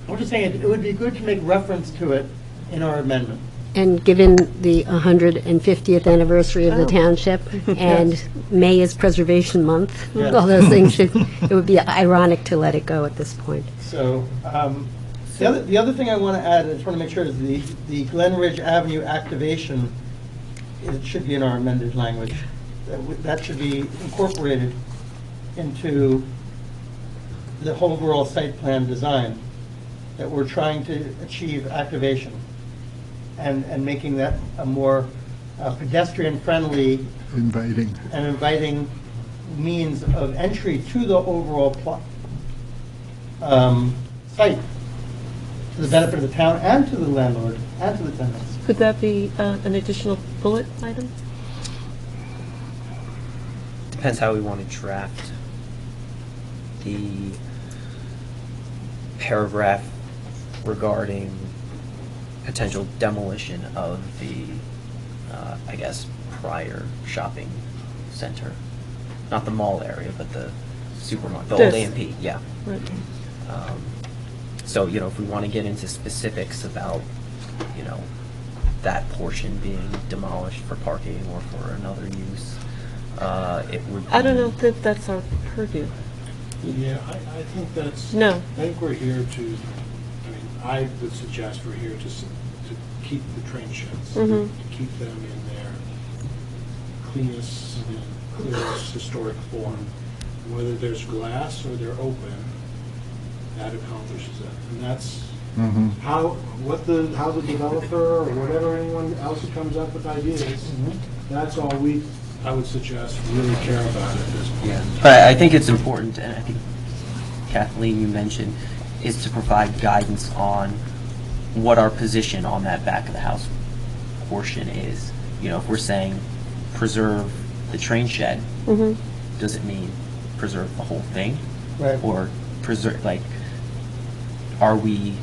I'm just saying it would be good to make reference to it in our amendment. And given the 150th anniversary of the township, and May is Preservation Month, Yes. all those things it would be ironic to let it go at this point. So, the other thing I want to add, I just want to make sure, is the Glen Ridge Avenue activation, it should be in our amended language. That should be incorporated into the whole overall site plan design, that we're trying to achieve activation and making that a more pedestrian-friendly Inviting. and inviting means of entry to the overall site, to the benefit of the town and to the landlord and to the tenants. Could that be an additional bullet item? Depends how we want to draft the paragraph regarding potential demolition of the I guess, prior shopping center. Not the mall area, but the supermarket, the old This. A&P, yeah. So, if we want to get into specifics about, that portion being demolished for parking or for another use, it would be... I don't know if that's our purview. Yeah, I think that's. No. I think we're here to, I would suggest we're here to keep the train sheds. To keep them in their cleanest and clearest historic form. Whether there's glass or they're open, that accomplishes it. And that's how the developer or whatever, anyone else who comes up with ideas, that's all I would suggest, really care about at this point. Yeah, but I think it's important, and I think Kathleen, you mentioned, is to provide guidance on what our position on that back of the house portion is. If we're saying preserve the train shed, does it mean preserve the whole thing? Right. Or preserve, are we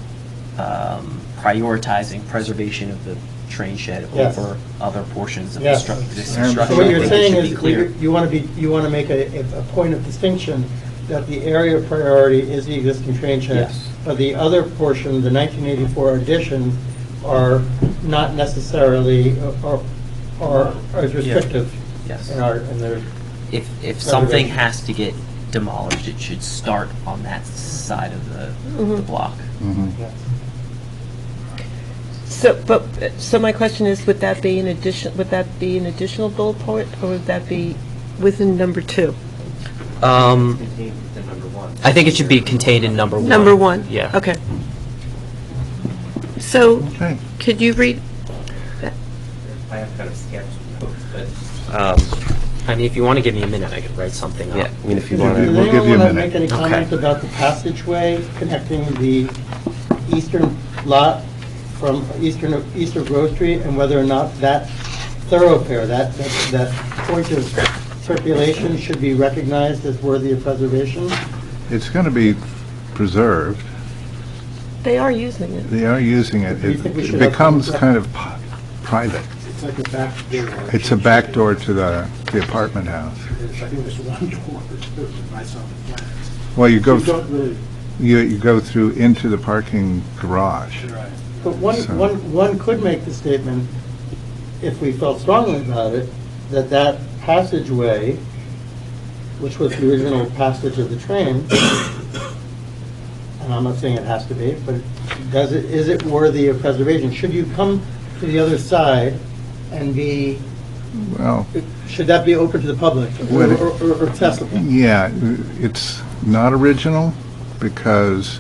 prioritizing preservation of the train shed Yes. over other portions of the Yes. existing structure? So what I you're think it saying should is be clear. you want to make a point of distinction that the area of priority is the existing train shed. Yes. But the other portion, the 1984 addition, are not necessarily, are as restrictive Yes. in their, If something has to get demolished, it should start on that side of the block. So my question is, would that be an additional bullet point, or would that be within number 2? I think it should be contained in number 1. Number 1? Yeah. Okay. So, Okay. could you read that? I have kind of sketched notes, but, I mean, if you want to give me a minute, I could write something up. yeah, I mean, if you does want to. We'll give anyone you a want to minute. make any comments about the passageway connecting the eastern lot from Easter Grove Street, and whether or not that thoroughfare, that point of circulation should be recognized as worthy of preservation? It's going to be preserved. They are using it. They are using it. Do you think we It should have becomes some- kind of private. It's like a back door. It's a back door to the apartment house. I think there's one door, if I saw the plans. Well, you go, You don't really, you go through into the parking garage. right. But one could make the statement, if we felt strongly about it, that passageway, which was the original passage of the train, and I'm not saying it has to be, but is it worthy of preservation? Should you come to the other side and Well, should that be open to the public or accessible? yeah, it's not original because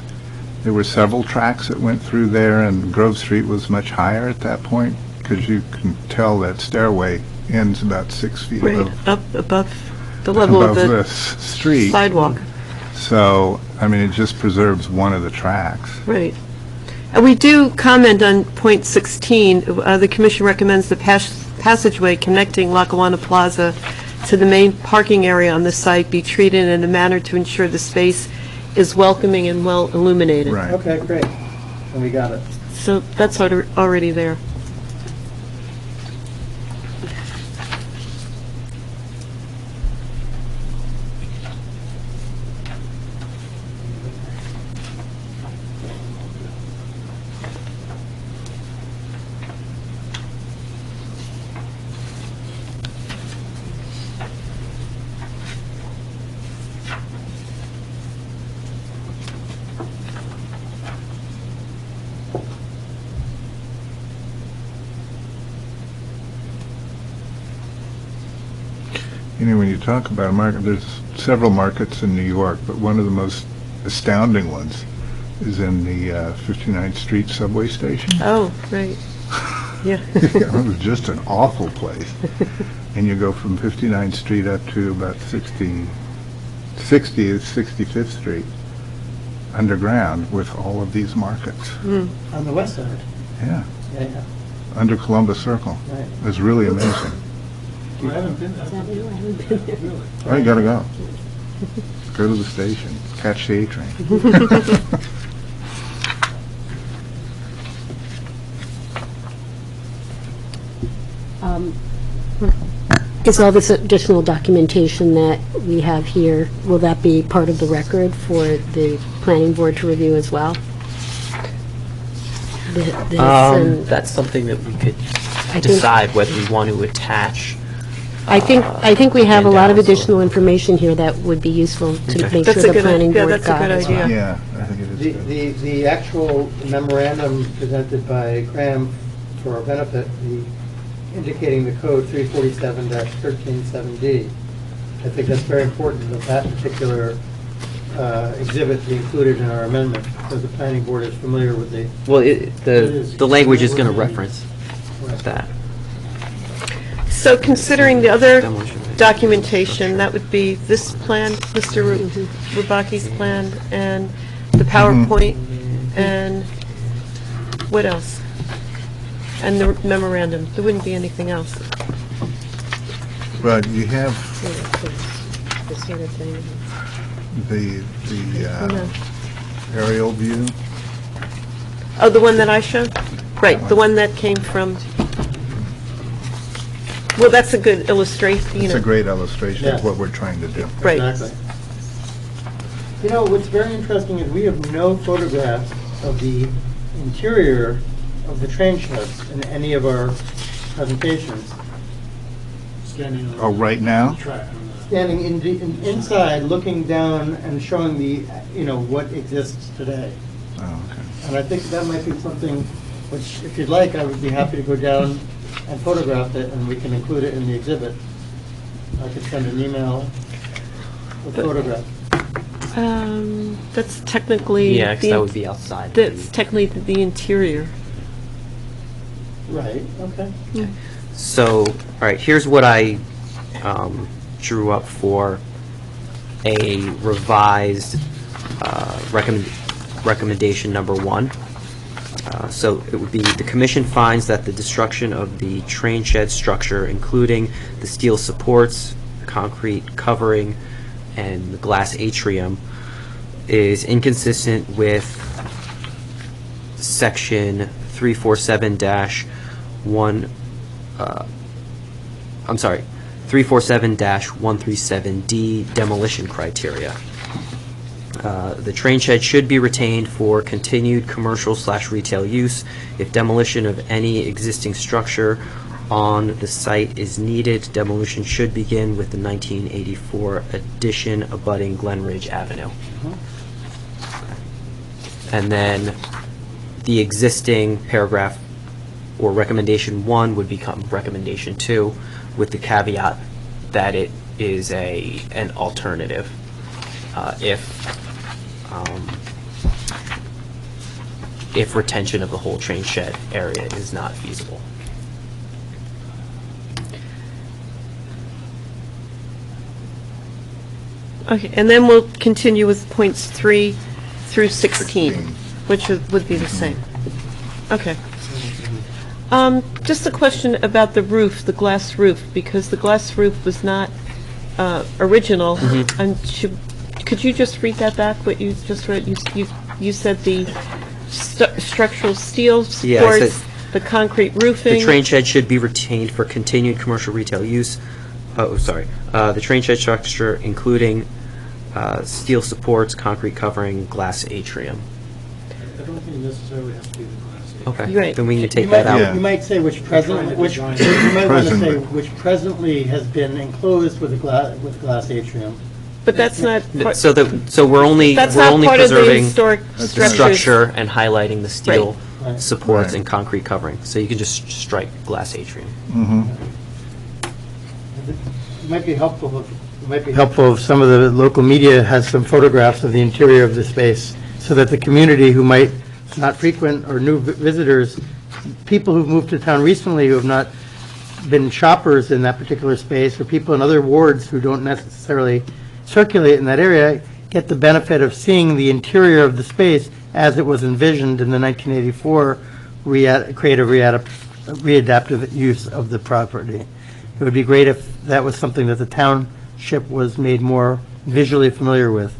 there were several tracks that went through there, and Grove Street was much higher at that point, because you can tell that stairway ends about 6 feet Right, above up above the level of the the street. sidewalk. So, I mean, it just preserves one of the tracks. Right. And we do comment on point 16, the commission recommends the passageway connecting Lackawanna Plaza to the main parking area on the site be treated in a manner to ensure the space is welcoming and well illuminated. Right. Okay, great. And we got it. So that's already there. You know, when you talk about a market, there's several markets in New York, but one of the most astounding ones is in the 59th Street subway station. Oh, right. Yeah. It was just an awful place. And you go from 59th Street up to about 60th, 65th Street, underground with all of these markets. On the west side. Yeah, Yeah. under Columbus Circle. Right. It was really amazing. I haven't been there. Really? Oh, you gotta go. Go to the station, catch the A train. Is all this additional documentation that we have here, will that be part of the record for the planning board to review as well? That's something that we could think- decide whether we want to attach. I think we have a lot of handouts or- additional information here that would be useful to Okay. make sure That's a the good, planning yeah, board that's a got good as well. idea. Yeah, I think it is. The actual memorandum presented by Graham for our benefit, indicating the code 347-137D, I think that's very important that that particular exhibit be included in our amendment, because the planning board is familiar with the. Well, is. the language is going to reference that. So considering the other Demolition. documentation, that would be this plan, Mr. Rubaki's plan, and the PowerPoint, and what else? And the memorandum. There wouldn't be anything else. But you have This sort of thing. the No. aerial view. Oh, the one that I showed? Right, the one that came from, well, that's a good illustration, you It's a know. great illustration Yeah. of what we're trying to do. Right. Exactly. You know, what's very interesting is we have no photographs of the interior of the train sheds in any of our presentations. Standing on Oh, right now? the track. Standing inside, looking down and showing what exists today. Oh, okay. And I think that might be something which, if you'd like, I would be happy to go down and photograph it, and we can include it in the exhibit. I could send an email with photograph. That's technically. Yeah, 'cause that would be outside. That's technically the interior. Right, okay. So, all right, here's what I drew up for a revised recommendation number 1. So it would be, the commission finds that the destruction of the train shed structure, including the steel supports, concrete covering, and the glass atrium, is inconsistent with section 347-1, 347-137D demolition criteria. The train shed should be retained for continued commercial/retail use. If demolition of any existing structure on the site is needed, demolition should begin with the 1984 addition abutting Glen Ridge Avenue. And then the existing paragraph or recommendation 1 would become recommendation 2, with the caveat that it is an alternative if retention of the whole train shed area is not feasible. Okay, and then we'll continue with points 3 through 16, which would be the same. Okay. Just a question about the roof, the glass roof, because the glass roof was not original. And could you just read that back, what you just read? You said the structural steel Yeah, I said- supports, the concrete roofing. The train shed should be retained for continued commercial retail use. The train shed structure, including steel supports, concrete covering, glass atrium. I don't think it necessarily has to be the glass. Okay. Right. Then we can take You that might- out. You might say which presently, which, you might want to say which presently has been enclosed with glass atrium. But that's not, part- So we're only that's not part of the preserving historic the structures. structure and highlighting the steel Right. supports Right. and concrete covering. So you can just strike glass atrium. It might be helpful if some of the local media has some photographs of the interior of the space, so that the community who might not frequent, or new visitors, people who've moved to town recently who have not been shoppers in that particular space, or people in other wards who don't necessarily circulate in that area, get the benefit of seeing the interior of the space as it was envisioned in the 1984 creative readaptive use of the property. It would be great if that was something that the township was made more visually familiar with.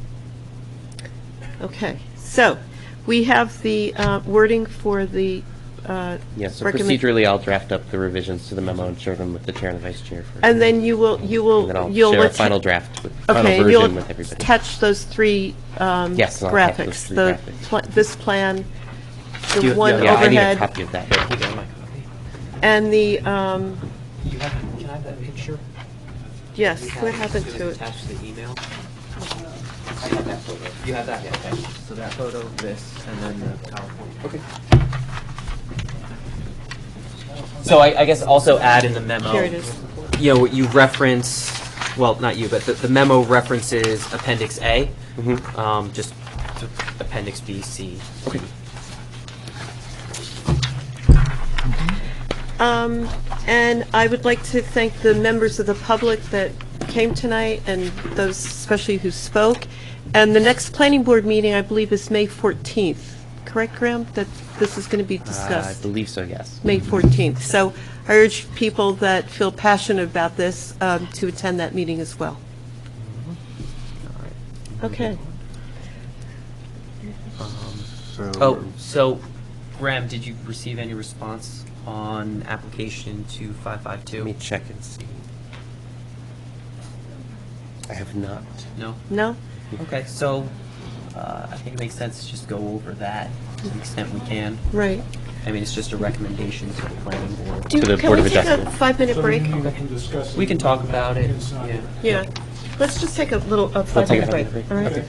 Okay, so we have the wording for the Yeah, so recommend- procedurally, I'll draft up the revisions to the memo and share them with the chair and the vice chair first. And then you will, And then I'll you'll share a atta- final draft, final Okay, and you'll version with everybody. attach those three Yes, and I'll attach those graphics. three The graphics. This plan, Do the you- one Yeah, I need a overhead, copy of that. Here you go, my copy. and the, You have, can I have that picture? yes, what happened to it? Attached to the email? I have that photo. You have that? Yeah, okay. So that photo, this, and then the PowerPoint. Okay. So I guess also add in the memo. Here it is. You know, you reference, well, not you, but the memo references Appendix A. Just to Appendix B, C. Okay. And I would like to thank the members of the public that came tonight and those especially who spoke. And the next planning board meeting, I believe, is May 14th. Correct, Graham? That this is going to be I discussed? believe so, yes. May 14th. So I urge people that feel passionate about this to attend that meeting as well. Okay. Oh, so, Graham, did you receive any response on application 2552? Let me check and see. I have not. No? No? Okay, so I think it makes sense to just go over that to the extent we can. Right. I mean, it's just a recommendation to the planning board. To the Can Board we of take a Adjustment. 5-minute break? We can discuss it. We can talk about it, Inside. yeah. Yeah. Let's just take a little, a We'll take a 5-minute break. 5-minute break. All right? Okay.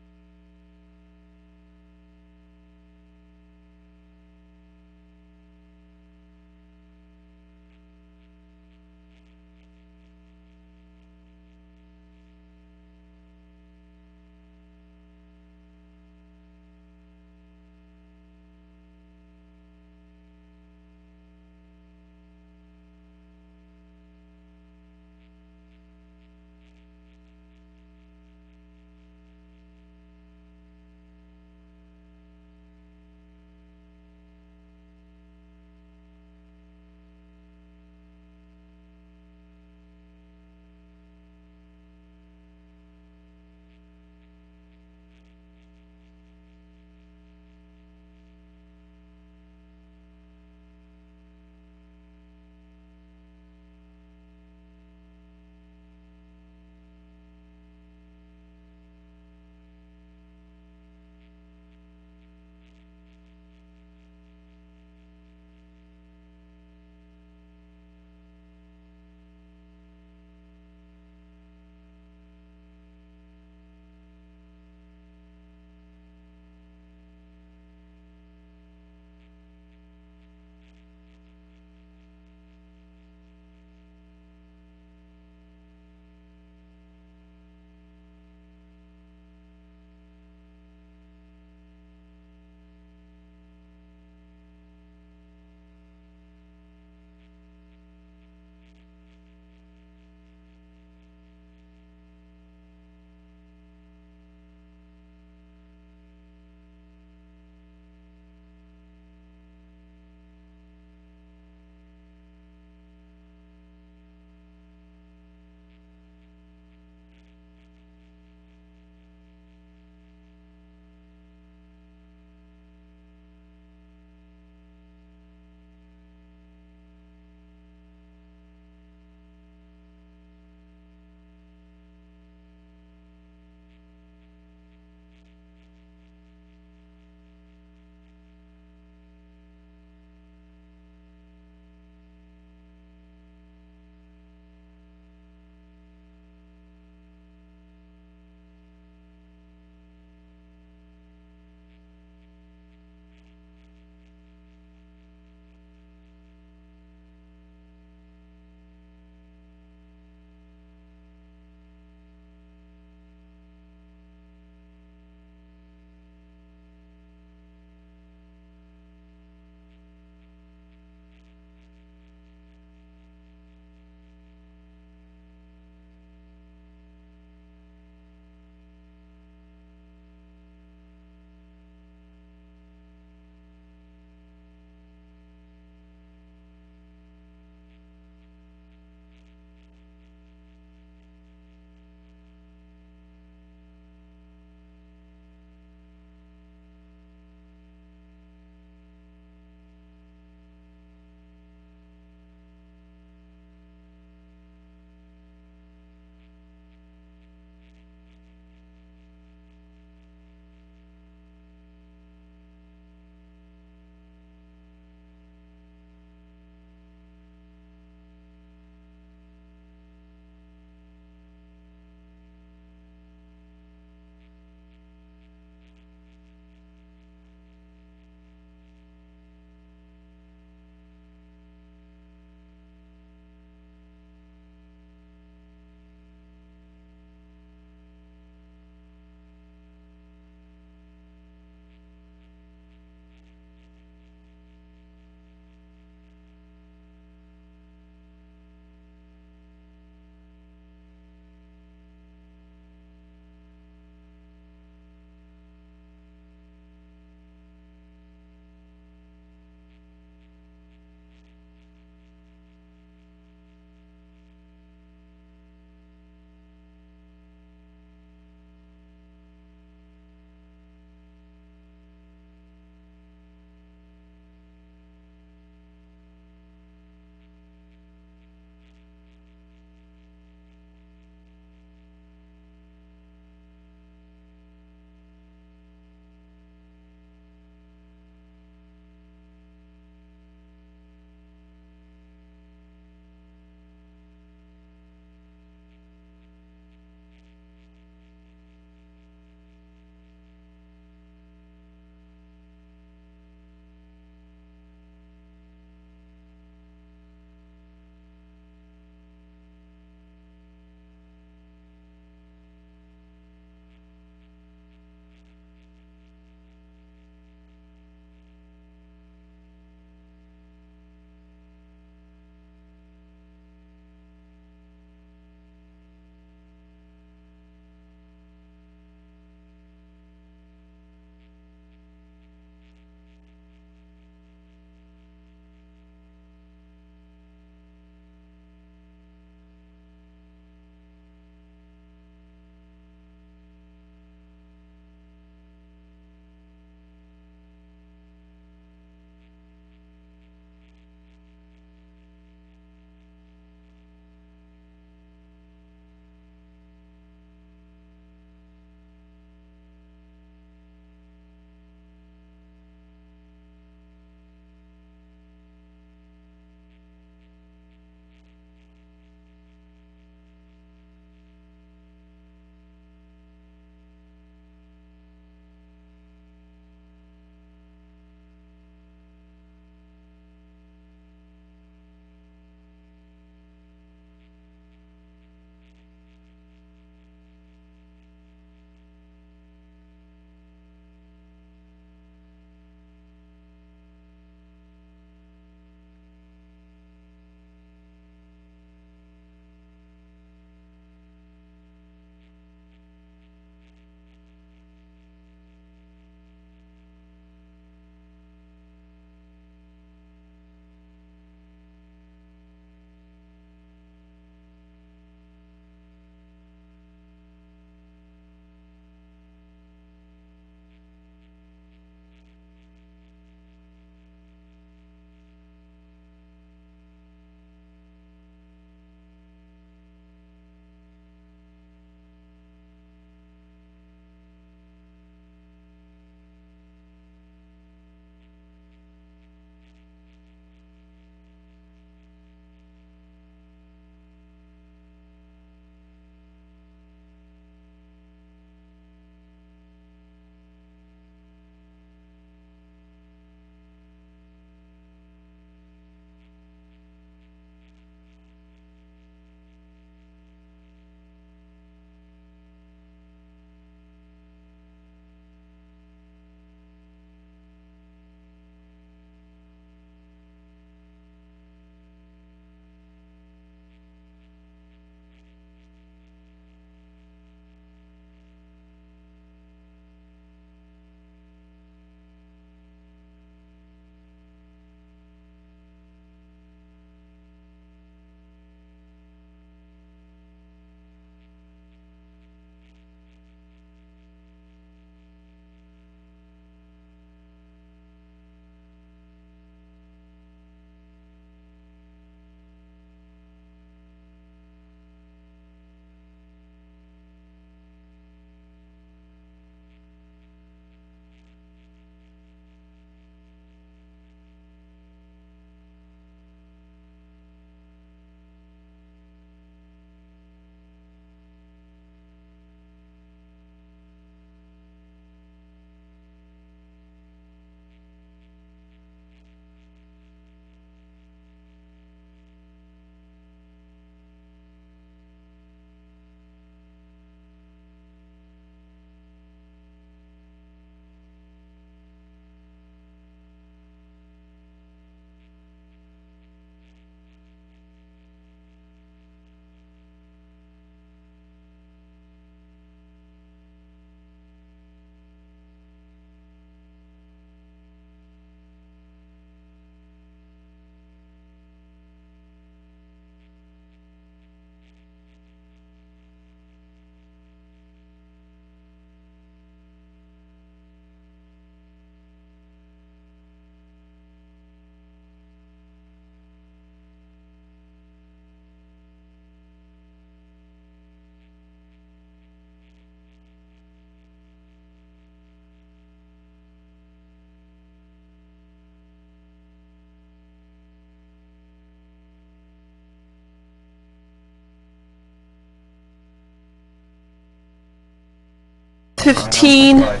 9:15.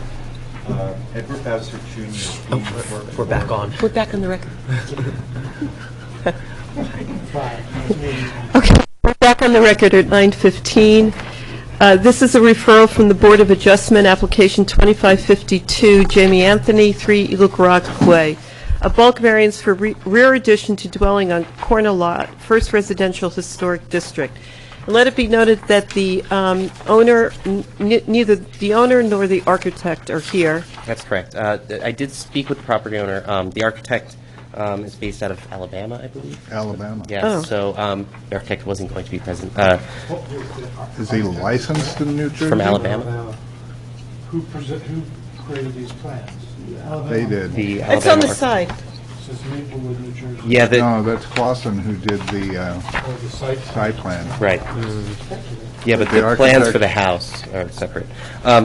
Edward Bowser Jr. We're back on. We're back on the record. Okay, we're back on the record at 9:15. This is a referral from the Board of Adjustment, application 2552, Jamie Anthony, 3 Eagle Rock Way. A bulk variance for rear addition to dwelling on corner lot, First Residential Historic District. And let it be noted that the owner, neither the owner nor the architect are here. That's correct. I did speak with the property owner. The architect is based out of Alabama, I believe. Alabama. Yes, Oh. so the architect wasn't going to be present. Is he licensed in New Jersey? From Alabama. Who created these plans? They did. The It's on the Alabama side. It says Maplewood, New Jersey. Yeah, No, that's Clausen who did the Or the site. site plan. right. Yeah, but The the plans architect- for the house are separate.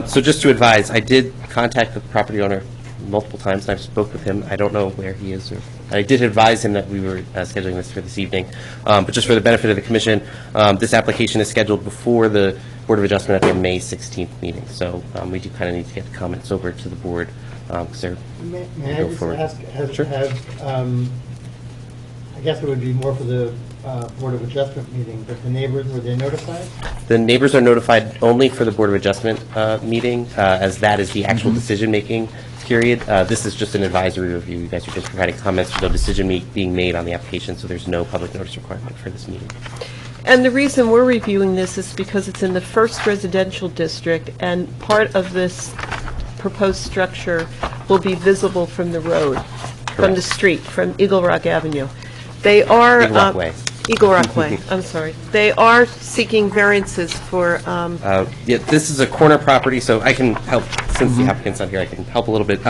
So just to advise, I did contact the property owner multiple times, and I've spoke with him. I don't know where he is. I did advise him that we were scheduling this for this evening. But just for the benefit of the commission, this application is scheduled before the Board of Adjustment at their May 16th meeting. So we do kind of need to get the comments over to the board, because they're May Go I just forward. ask, Sure. I guess it would be more for the Board of Adjustment meeting, but the neighbors, were they notified? The neighbors are notified only for the Board of Adjustment meeting, as that is the actual decision-making period. This is just an advisory review. You guys are just providing comments, no decision being made on the application, so there's no public notice requirement for this meeting. And the reason we're reviewing this is because it's in the First Residential District, and part of this proposed structure will be visible from the road, from the Correct. street, from Eagle Rock Avenue. They are... Eagle Rock Way. Eagle Rock Way, I'm sorry. They are seeking variances for, Yeah, this is a corner property, so I can help, since the applicant's not here, I can help a little bit.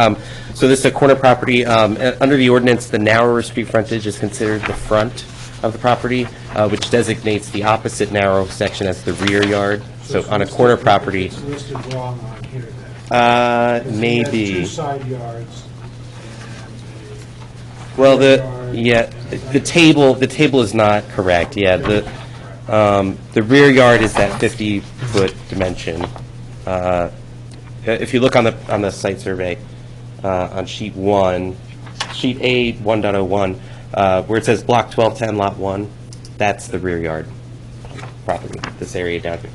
So this is a corner property. Under the ordinance, the narrower street frontage is considered the front of the property, which designates the opposite narrow section as the rear yard. So on a corner property, It's listed wrong on here then. It has maybe. 2 side yards Well, the table is not correct, yeah. The rear yard is that 50-foot dimension. If you look on the site survey, on sheet 1, sheet A 1.01, where it says block 1210, lot 1, that's the rear yard property, this area down here.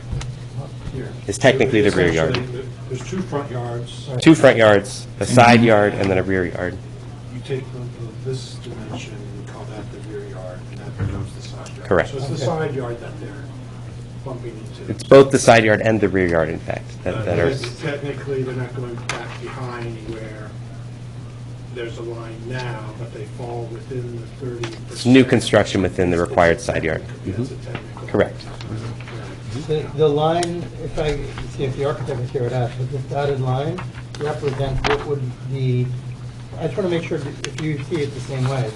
here. It's technically the rear yard. Essentially, There's 2 front yards. 2 front yards, a side yard, and then a rear yard. You take this dimension, you call that the rear yard, and that becomes the side yard. Correct. So it's the side yard that they're bumping into. It's both the side yard and the rear yard, in fact, that are... Technically, they're not going back behind where there's a line now, but they fall within the 30%. It's new construction within the required side yard. That's a technical. Correct. The line, if I, see if the architect is here at us, but this dotted line represents what would be, I just want to make sure that if you see it the same way.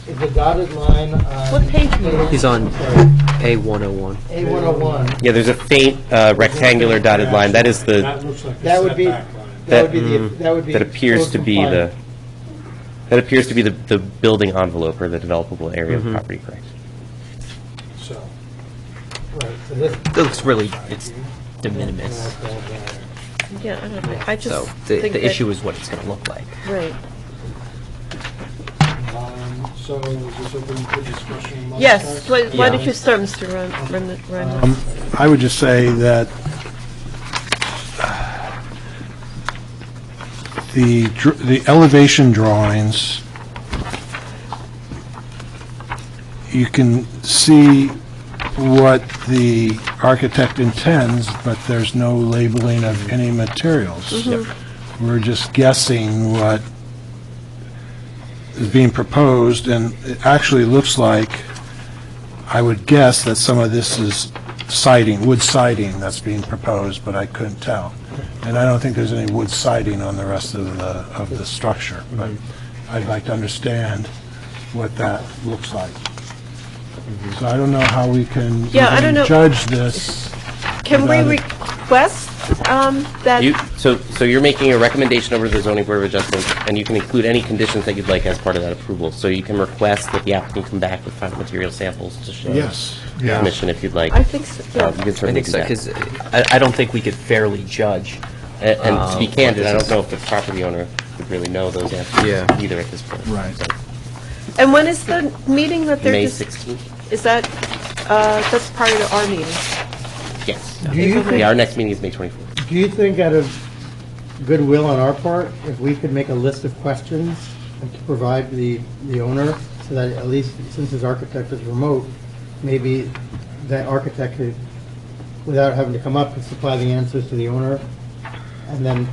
Is the dotted line on... What page are you on? He's on Sorry, A101. A101. Yeah, there's a faint rectangular dotted line. That is That the, looks like the That would be, setback line. that would be the, that would be... that appears code to be compliant. that appears to be the building envelope or the developable area of the property, correct? So, Right, so this... It looks really, it's de minimis. yeah, I don't know, I just So think the that- issue is what it's going to look like. Right. so is this open for discussion? among Yes, us? why don't you start, Mr. Ryan? I would just say that the elevation drawings, you can see what the architect intends, but there's no labeling of any materials. We're just guessing what is being proposed, and it actually looks like, I would guess that some of this is siding, wood siding that's being proposed, but I couldn't tell. And I don't think there's any wood siding on the rest of the structure, but I'd like to understand what that looks like. So I don't know how we can Yeah, I don't know. judge this. Can we without it- request that... So you're making a recommendation over to the zoning board of adjustment, and you can include any conditions that you'd like as part of that approval. So you can request that the applicant come back with final material samples to show Yes. the commission if you'd like. I think so, yeah. You can I certainly think do so, that. because I don't think we could fairly judge And to be candid, I don't know if the property owner would really know those answers Yeah. either at this point. Right. So, And when is the meeting that they're May just? 16th? Is that, that's prior to our meeting? Yes. Do you think- Yeah, our next meeting is May 24th. Do you think out of goodwill on our part, if we could make a list of questions and to provide the owner, so that at least, since his architect is remote, maybe that architect could, without having to come up, could supply the answers to the owner, and then,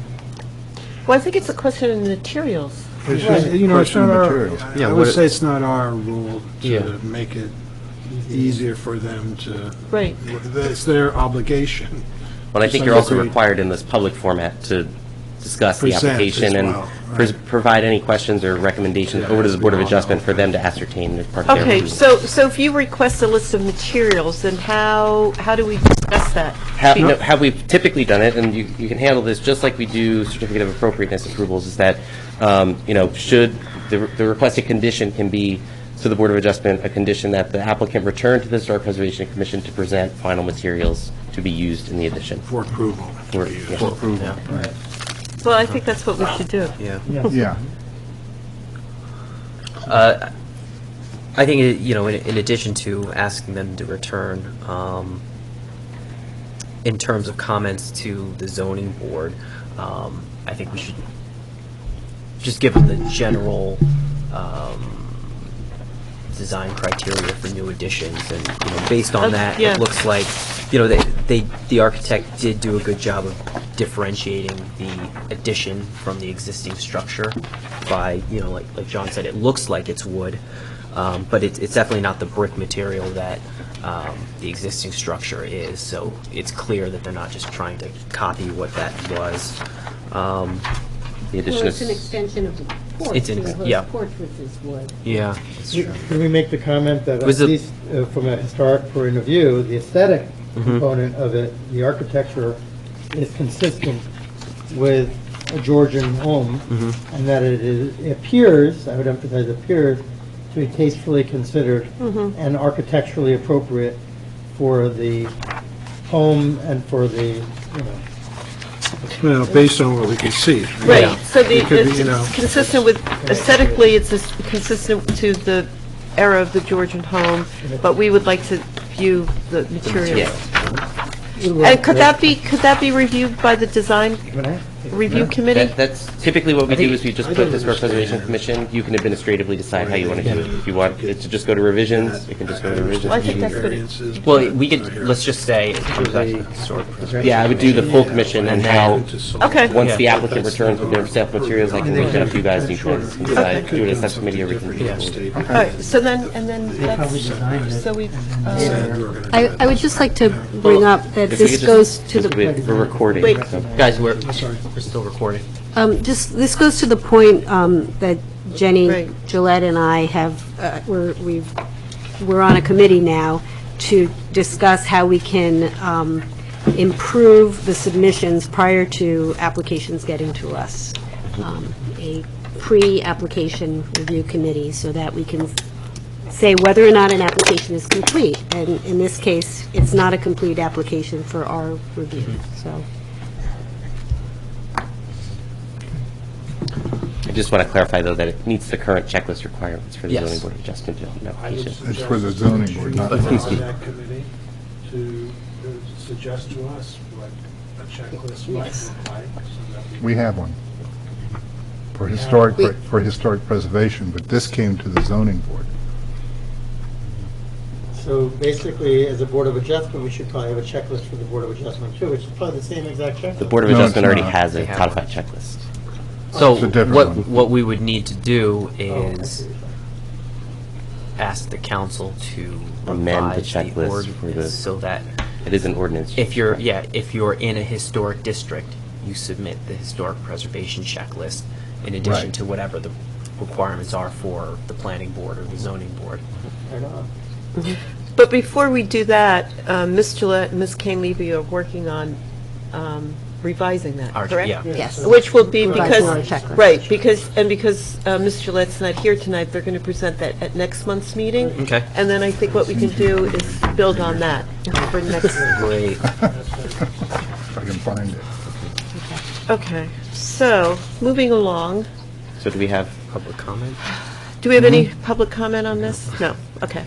Well, I think it's a question of materials. You know, it's not our, I would what- say it's not our rule Yeah. to make it easier for them to, Right. it's their obligation. Well, I think To you're some also degree. required in this public format to discuss the Present application as and well, right. provide any questions or recommendations over to the Board of Adjustment for them to ascertain as part of their Okay, review. so if you request a list of materials, then how do we discuss that? How we've typically done it, and you can handle this just like we do certificate of appropriateness approvals, is that, should, the requested condition can be, to the Board of Adjustment, a condition that the applicant return to the Historic Preservation Commission to present final materials to be used in the addition. For approval. For- to use. yeah. For approval. Right. Well, I think that's what we should do. Yeah. Yeah. I think, in addition to asking them to return, in terms of comments to the zoning board, I think we should just give them the general design criteria for new additions, and, based on that, yeah. it looks like, the architect did do a good job of differentiating the addition from the existing structure by, like John said, it looks like it's wood, but it's definitely not the brick material that the existing structure is, so it's clear that they're not just trying to copy what that was. The addition Well, it's an is, extension of the porch. It's in- the yeah. porch which is wood. Yeah, that's true. can we make the comment that Was at it- least from a historic point of view, the aesthetic component of it, the architecture is consistent with a Georgian home, and that it appears, I would emphasize appears, to be tastefully considered and architecturally appropriate for the home and for the, Well, based on what we can see. Right, so It could be, it's consistent with, aesthetically, it's consistent to the era of the Georgian home, but we would like to view the materials. And could that be reviewed by the design review committee? that's typically what we do, is we just put Historic Preservation Commission. You can administratively decide how you want to do it. If you want it to just go to revisions, it can just go to revisions. Well, I think that's good. Variances. Well, we could, let's just say it comes back to historic preservation. Yeah, I would do the full commission, and how, Okay. once the applicant returns with their sample materials, I can reach out to you guys, and you guys can decide, do an assessment committee, or we can. All right, so then, and then that's, so we, I would just like to bring up that If we this could goes just- to the. We're recording. Wait. so- Guys, we're still recording. This goes to the point that Jenny Right. Gillette and I have, we're on a committee now to discuss how we can improve the submissions prior to applications getting to us. A pre-application review committee, so that we can say whether or not an application is complete. And in this case, it's not a complete application for our review, so. I just want to clarify, though, that it meets the current checklist requirements for the Yes. zoning board of adjustment application. It's for the zoning board, not But for it's us. that committee to suggest to us what a checklist might look like. So that We have one for historic preservation, but this came to the zoning board. so basically, as a Board of Adjustment, we should probably have a checklist for the Board of Adjustment too, which is probably the same exact checklist. The Board of No, it's Adjustment already not. has a They have codified checklist. So It's a different what, one. what we would need to do is ask the council to Amend the revise the checklist for the- ordinance so that It is an ordinance. if you're in a historic district, you submit the historic preservation checklist in addition Right. to whatever the requirements are for the planning board or the zoning board. Fair enough. but before we do that, Ms. Gillette and Ms. Kane Levy are working on revising that, Our- correct? yeah. Yes. Which will be Revising our because, checklist. right, because Ms. Gillette's not here tonight, they're going to present that at next month's meeting. Okay. And then I think what we can do is build on that for next. Great. If I can find it. Okay, so, moving along, So do we have, Public comment? do we have any public comment on this? No, okay.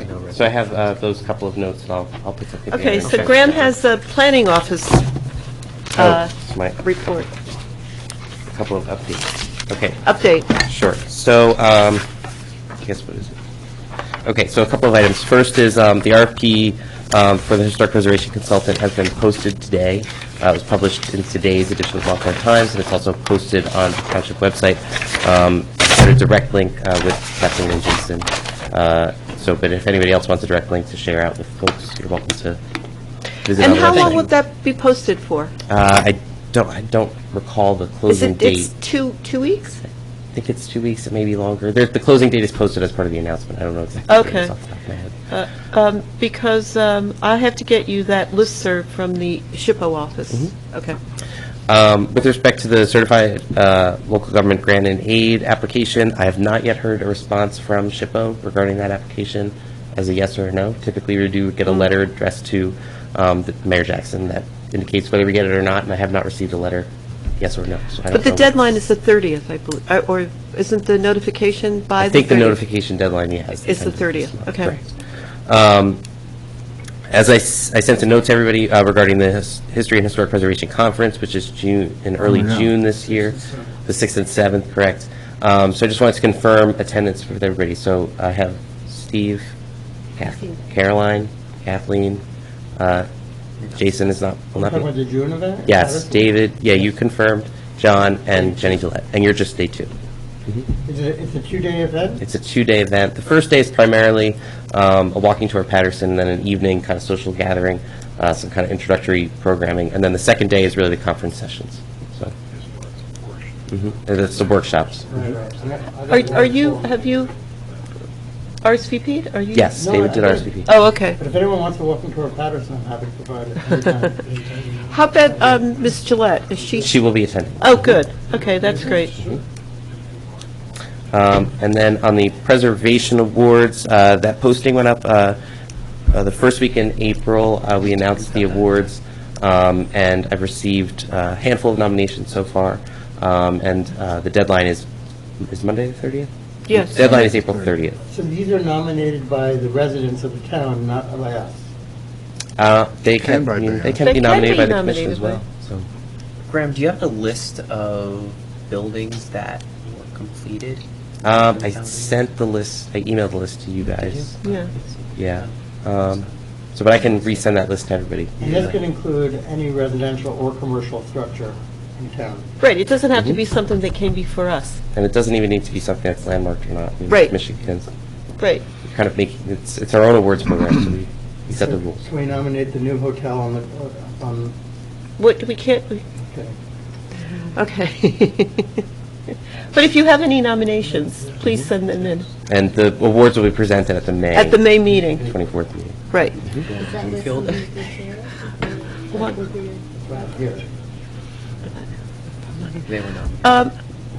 No, so I have those couple of notes, and I'll put something together. Okay, so Graham has a planning office Oh, my, report, a couple of updates. Okay. update. Sure. So, I guess what is it? Okay, so a couple of items. First is the RFP for the historic preservation consultant has been posted today. It was published in today's edition of the Baltimore Times, and it's also posted on the township website. There's a direct link with Kathleen and Jason. But if anybody else wants a direct link to share out with folks, you're welcome to visit And on the how website. long would that be posted for? I don't recall the Is closing it, date. it's 2 weeks? I think it's 2 weeks, it may be longer. The closing date is posted as part of the announcement. I don't know exactly what it is Okay. off the top of my head. Because I have to get you that listserv from the SHPO office. Mm-hmm. Okay. With respect to the certified local government grant and aid application, I have not yet heard a response from SHPO regarding that application as a yes or a no. Typically, we do get a letter addressed to Mayor Jackson that indicates whether we get it or not, and I have not received a letter, yes or no. So I But don't the know. deadline is the 30th, I believe, or isn't the notification by I the 30th? think the notification deadline, yes. Is the 30th, okay. Correct. As I sent a note to everybody regarding the History and Historic Preservation Conference, which is early June this year, the 6th and 7th, correct? So I just wanted to confirm attendance with everybody. So I have Steve, Caroline, Kathleen, Jason is not, will not Talking about be. the June event? Yes, David, yeah, you confirmed, John, and Jenny Gillette, and you're just day 2. It's a 2-day event? It's a 2-day event. The first day is primarily a walking tour of Patterson, and then an evening kind of social gathering, some kind of introductory programming, and then the second day is really the conference sessions. So, that's the workshops. Are you, have you RSVP'd? Are you? Yes, No, David I did didn't. RSVP. Oh, okay. But if anyone wants to walk into a Patterson, I'm happy to provide it anytime. How about Ms. Gillette? Is she? She will be attending. Oh, good. Okay, that's great. And then on the preservation awards, that posting went up the first week in April. We announced the awards, and I've received a handful of nominations so far. And the deadline is Monday the 30th? Yes. Deadline is April 30th. So these are nominated by the residents of the town, not by us. They can, by I mean, the- they can They be can nominated be by the commission nominated as well. So, Graham, do you have a list of buildings that were completed? I sent the list, I emailed the list to you guys. Yeah. Yeah. But I can resend that list to everybody. And this could include any residential or commercial structure in town. Right, it doesn't have to be something that came before us. And it doesn't even need to be something that's landmarked or not. I mean, Right. Michigan's Right. kind of making, it's our own awards program, so we set the rules. Can we nominate the new hotel on, What, we can't, okay. okay. But if you have any nominations, please send them in And the awards will be presented at the May. at the May meeting. 24th meeting. Right. Bloomfield? Right here. They were not.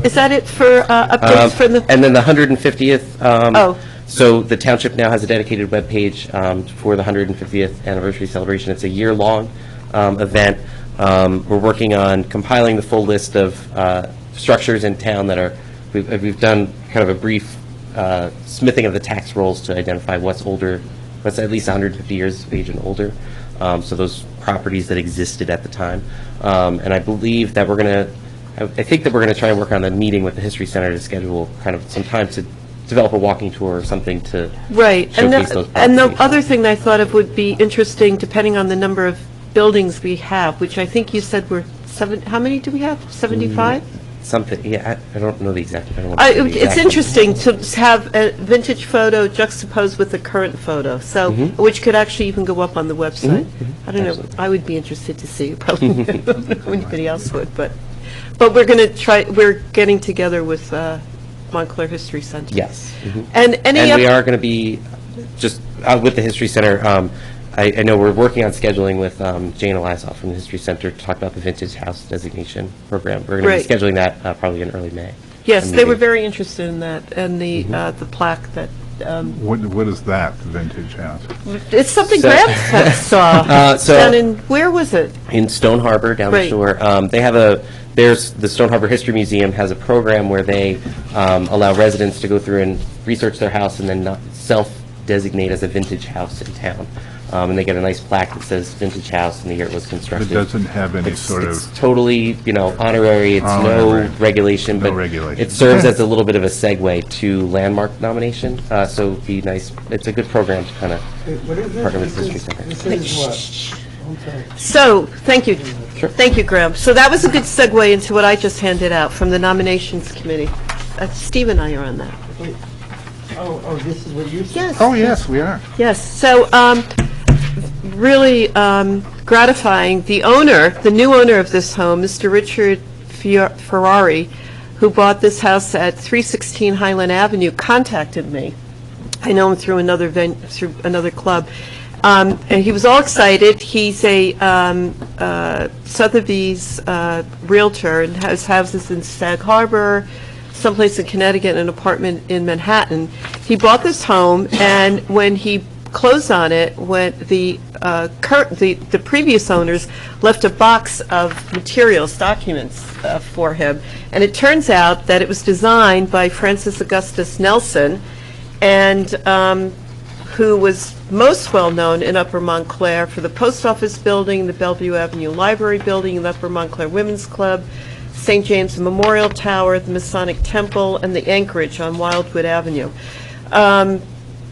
Is that it for updates from the? And then the 150th. Oh. So the township now has a dedicated webpage for the 150th anniversary celebration. It's a year-long event. We're working on compiling the full list of structures in town that are, we've done kind of a brief smithing of the tax rolls to identify what's older, what's at least 150 years of age and older. So those properties that existed at the time. And I believe that we're going to, I think that we're going to try and work on the meeting with the History Center to schedule kind of some time to develop a walking tour or something to Right. And showcase those and the properties. other thing that I thought of would be interesting, depending on the number of buildings we have, which I think you said were how many do we have? 75? Something, yeah, I don't know the exact, I don't want to say the It's exact. interesting to have a vintage photo juxtaposed with the current photo, so, which could actually even go up on the website. I don't know, Absolutely. I would be interested to see, probably, I don't know if anybody else would, but we're going to try, we're getting together with Montclair History Center. Yes. Mhm. And any And we oth- are going to be, just with the History Center, I know we're working on scheduling with Jane Elizoff from the History Center to talk about the Vintage House Designation Program. We're going Right. to be scheduling that probably in early May. Yes, a they were meeting. very interested in that, and the plaque that What is that, the vintage house? It's something So- Graham saw so- down in, where was it? In Stone Harbor, down the Right. shore. They have there's, the Stone Harbor History Museum has a program where they allow residents to go through and research their house and then not self-designate as a vintage house in town. And they get a nice plaque that says vintage house and the year it was It constructed. doesn't have any It's sort it's of, totally, honorary, it's Honorary. no regulation, No but regulation. it serves as a little bit of a segue to landmark nomination. So it'd be nice, it's a good program to kind of What is this? partner with the History Center. This is what? I'm sorry. So, thank you. Thank you, Graham. So that was a good segue into what I just handed out from the nominations committee. Steve and I are on that. Wait. Oh, this is what you said? Yes. oh, yes, we are. Yes, so really gratifying, the new owner of this home, Mr. Richard Ferrari, who bought this house at 316 Highland Avenue, contacted me. I know him through through another club. And he was all excited. He's a Sotheby's realtor and has houses in Sag Harbor, someplace in Connecticut, an apartment in Manhattan. He bought this home, and when he closed on it, when the previous owners left a box of materials, documents for him, and it turns out that it was designed by Francis Augustus Nelson, and who was most well-known in Upper Montclair for the Post Office Building, the Bellevue Avenue Library Building, the Upper Montclair Women's Club, St. James Memorial Tower, the Masonic Temple, and the Anchorage on Wildwood Avenue.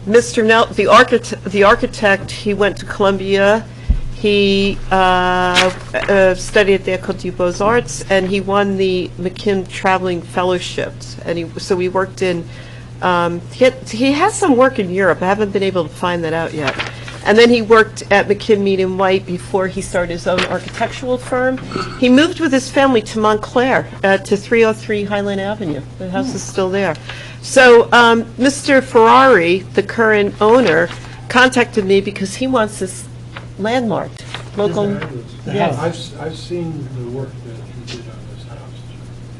Mr. The architect, he went to Columbia. He studied at the École des Beaux-Arts, and he won the McKim Traveling Fellowships. And so he worked in, he has some work in Europe. I haven't been able to find that out yet. And then he worked at McKim Mead and White before he started his own architectural firm. He moved with his family to Montclair, to 303 Highland Avenue. The house is still there. So Mr. Ferrari, the current owner, contacted me because he wants this landmarked, local. Yes. I've seen the work that you did on this house.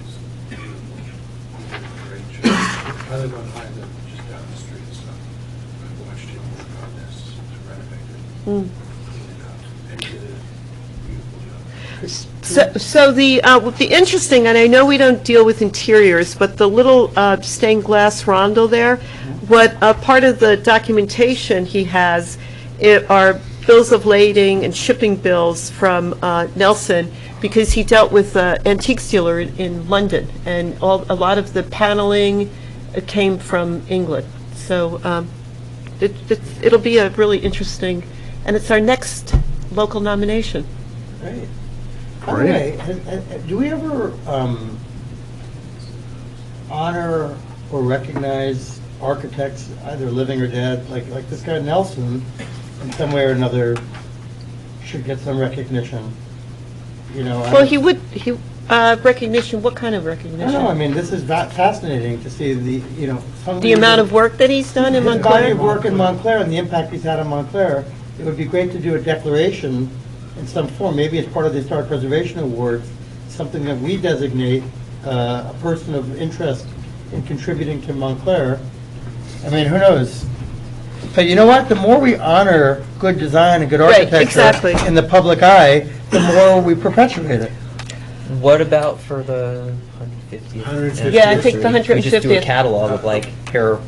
It's beautiful. You did a great job. I live on Highland, just down the street, so I've watched you work on this to renovate it. Clean it up, and you did a beautiful job. So the interesting, and I know we don't deal with interiors, but the little stained glass rondo there, what part of the documentation he has are bills of lading and shipping bills from Nelson, because he dealt with an antiques dealer in London, and a lot of the paneling came from England. So it'll be a really interesting, and it's our next local nomination. Great. By the way, do we ever honor or recognize architects, either living or dead, like this guy Nelson, in some way or another, should get some recognition? Well, recognition, what kind of I recognition? don't know, I mean, this is fascinating to see The amount of work that he's done in his body Montclair? of work in Montclair and the impact he's had on Montclair. It would be great to do a declaration in some form, maybe as part of the Historic Preservation Awards, something that we designate a person of interest in contributing to Montclair. I mean, who knows? But you know what? The more we honor good design and good Right, architecture exactly. in the public eye, the more we perpetuate it. What about for the 150th? 150th Yeah, I think the anniversary? We just do a 150th. catalog of like, here are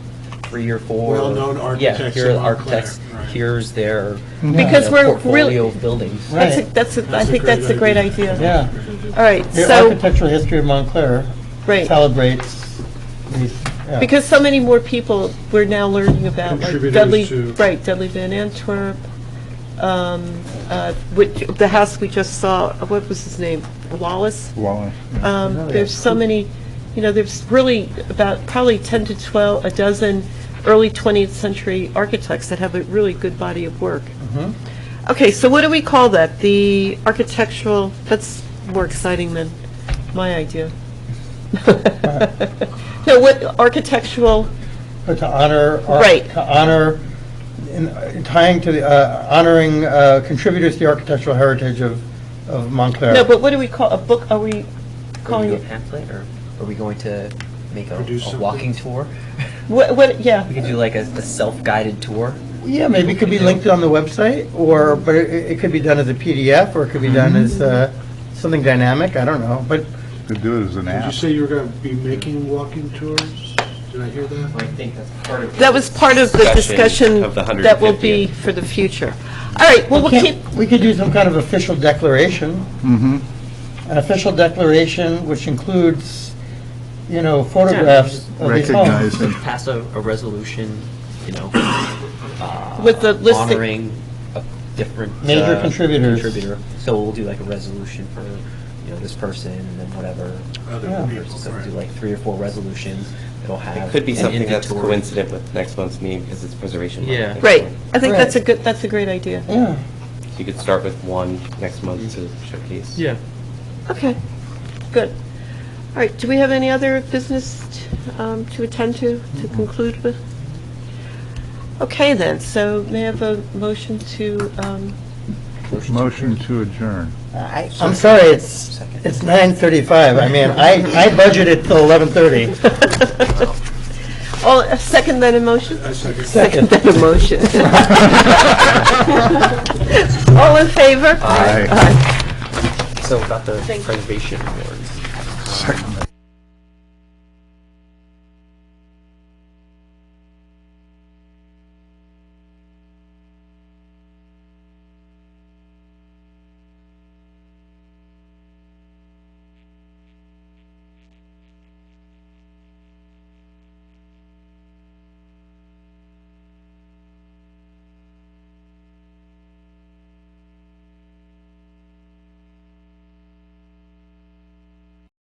3 or 4. Well-known Yeah, architects here are in the Montclair, architects, right. here's their Because we're portfolio really, of buildings. I Right. think that's a great idea. Yeah. All right, The so, architectural history of Montclair right, celebrates these. Yeah. because so many more people we're now learning about, like Contributors Dudley, to- right, Dudley Van Antwerp, the house we just saw, what was his name? Wallace? Wallace. There's so many, there's really about probably 10 to 12, a dozen early 20th century architects that have a really good body of work. Okay, so what do we call that? The architectural, that's more exciting than my idea. No, what, architectural, But to honor, Right. to honor, in tying to the, honoring contributors to the architectural heritage of Montclair. no, but what do we call, a book, are we Are we calling going it? to pamphlet, or are we going to make Produce a something? walking tour. Yeah, We could do like a self-guided tour. Yeah, maybe it could be linked on the website, but it could be done as a PDF, or it could be done as something dynamic, I don't know, but Could do it as an Did you app. say you were going to be making walking tours? Did I hear that? I think that's part of. that was part of the discussion Of the that will 150th. be for the future. All right, well, we'll keep, we could do some kind of official declaration. Mm-hmm. An official declaration which includes, photographs of these homes. Recognizing, Pass a resolution, with the listing. honoring a different Major contributors. contributor. So we'll do like a resolution for this person and then whatever. Other Yeah. people, So we'll right. do like 3 or 4 resolutions. It'll have It could be an something that's inventory. coincident with next month's meeting because it's preservation month. Yeah. Right, I think Right. that's a great idea. Yeah. So you could start with one next month to showcase. Yeah. Okay, good. All right, do we have any other business to attend to conclude with? Okay, then, so may I have a motion to, motion to adjourn. I'm sorry, it's 9:35. I mean, I budgeted till 11:30. second that emotion? I second. Second that emotion. All in favor? Aye. So about the preservation award.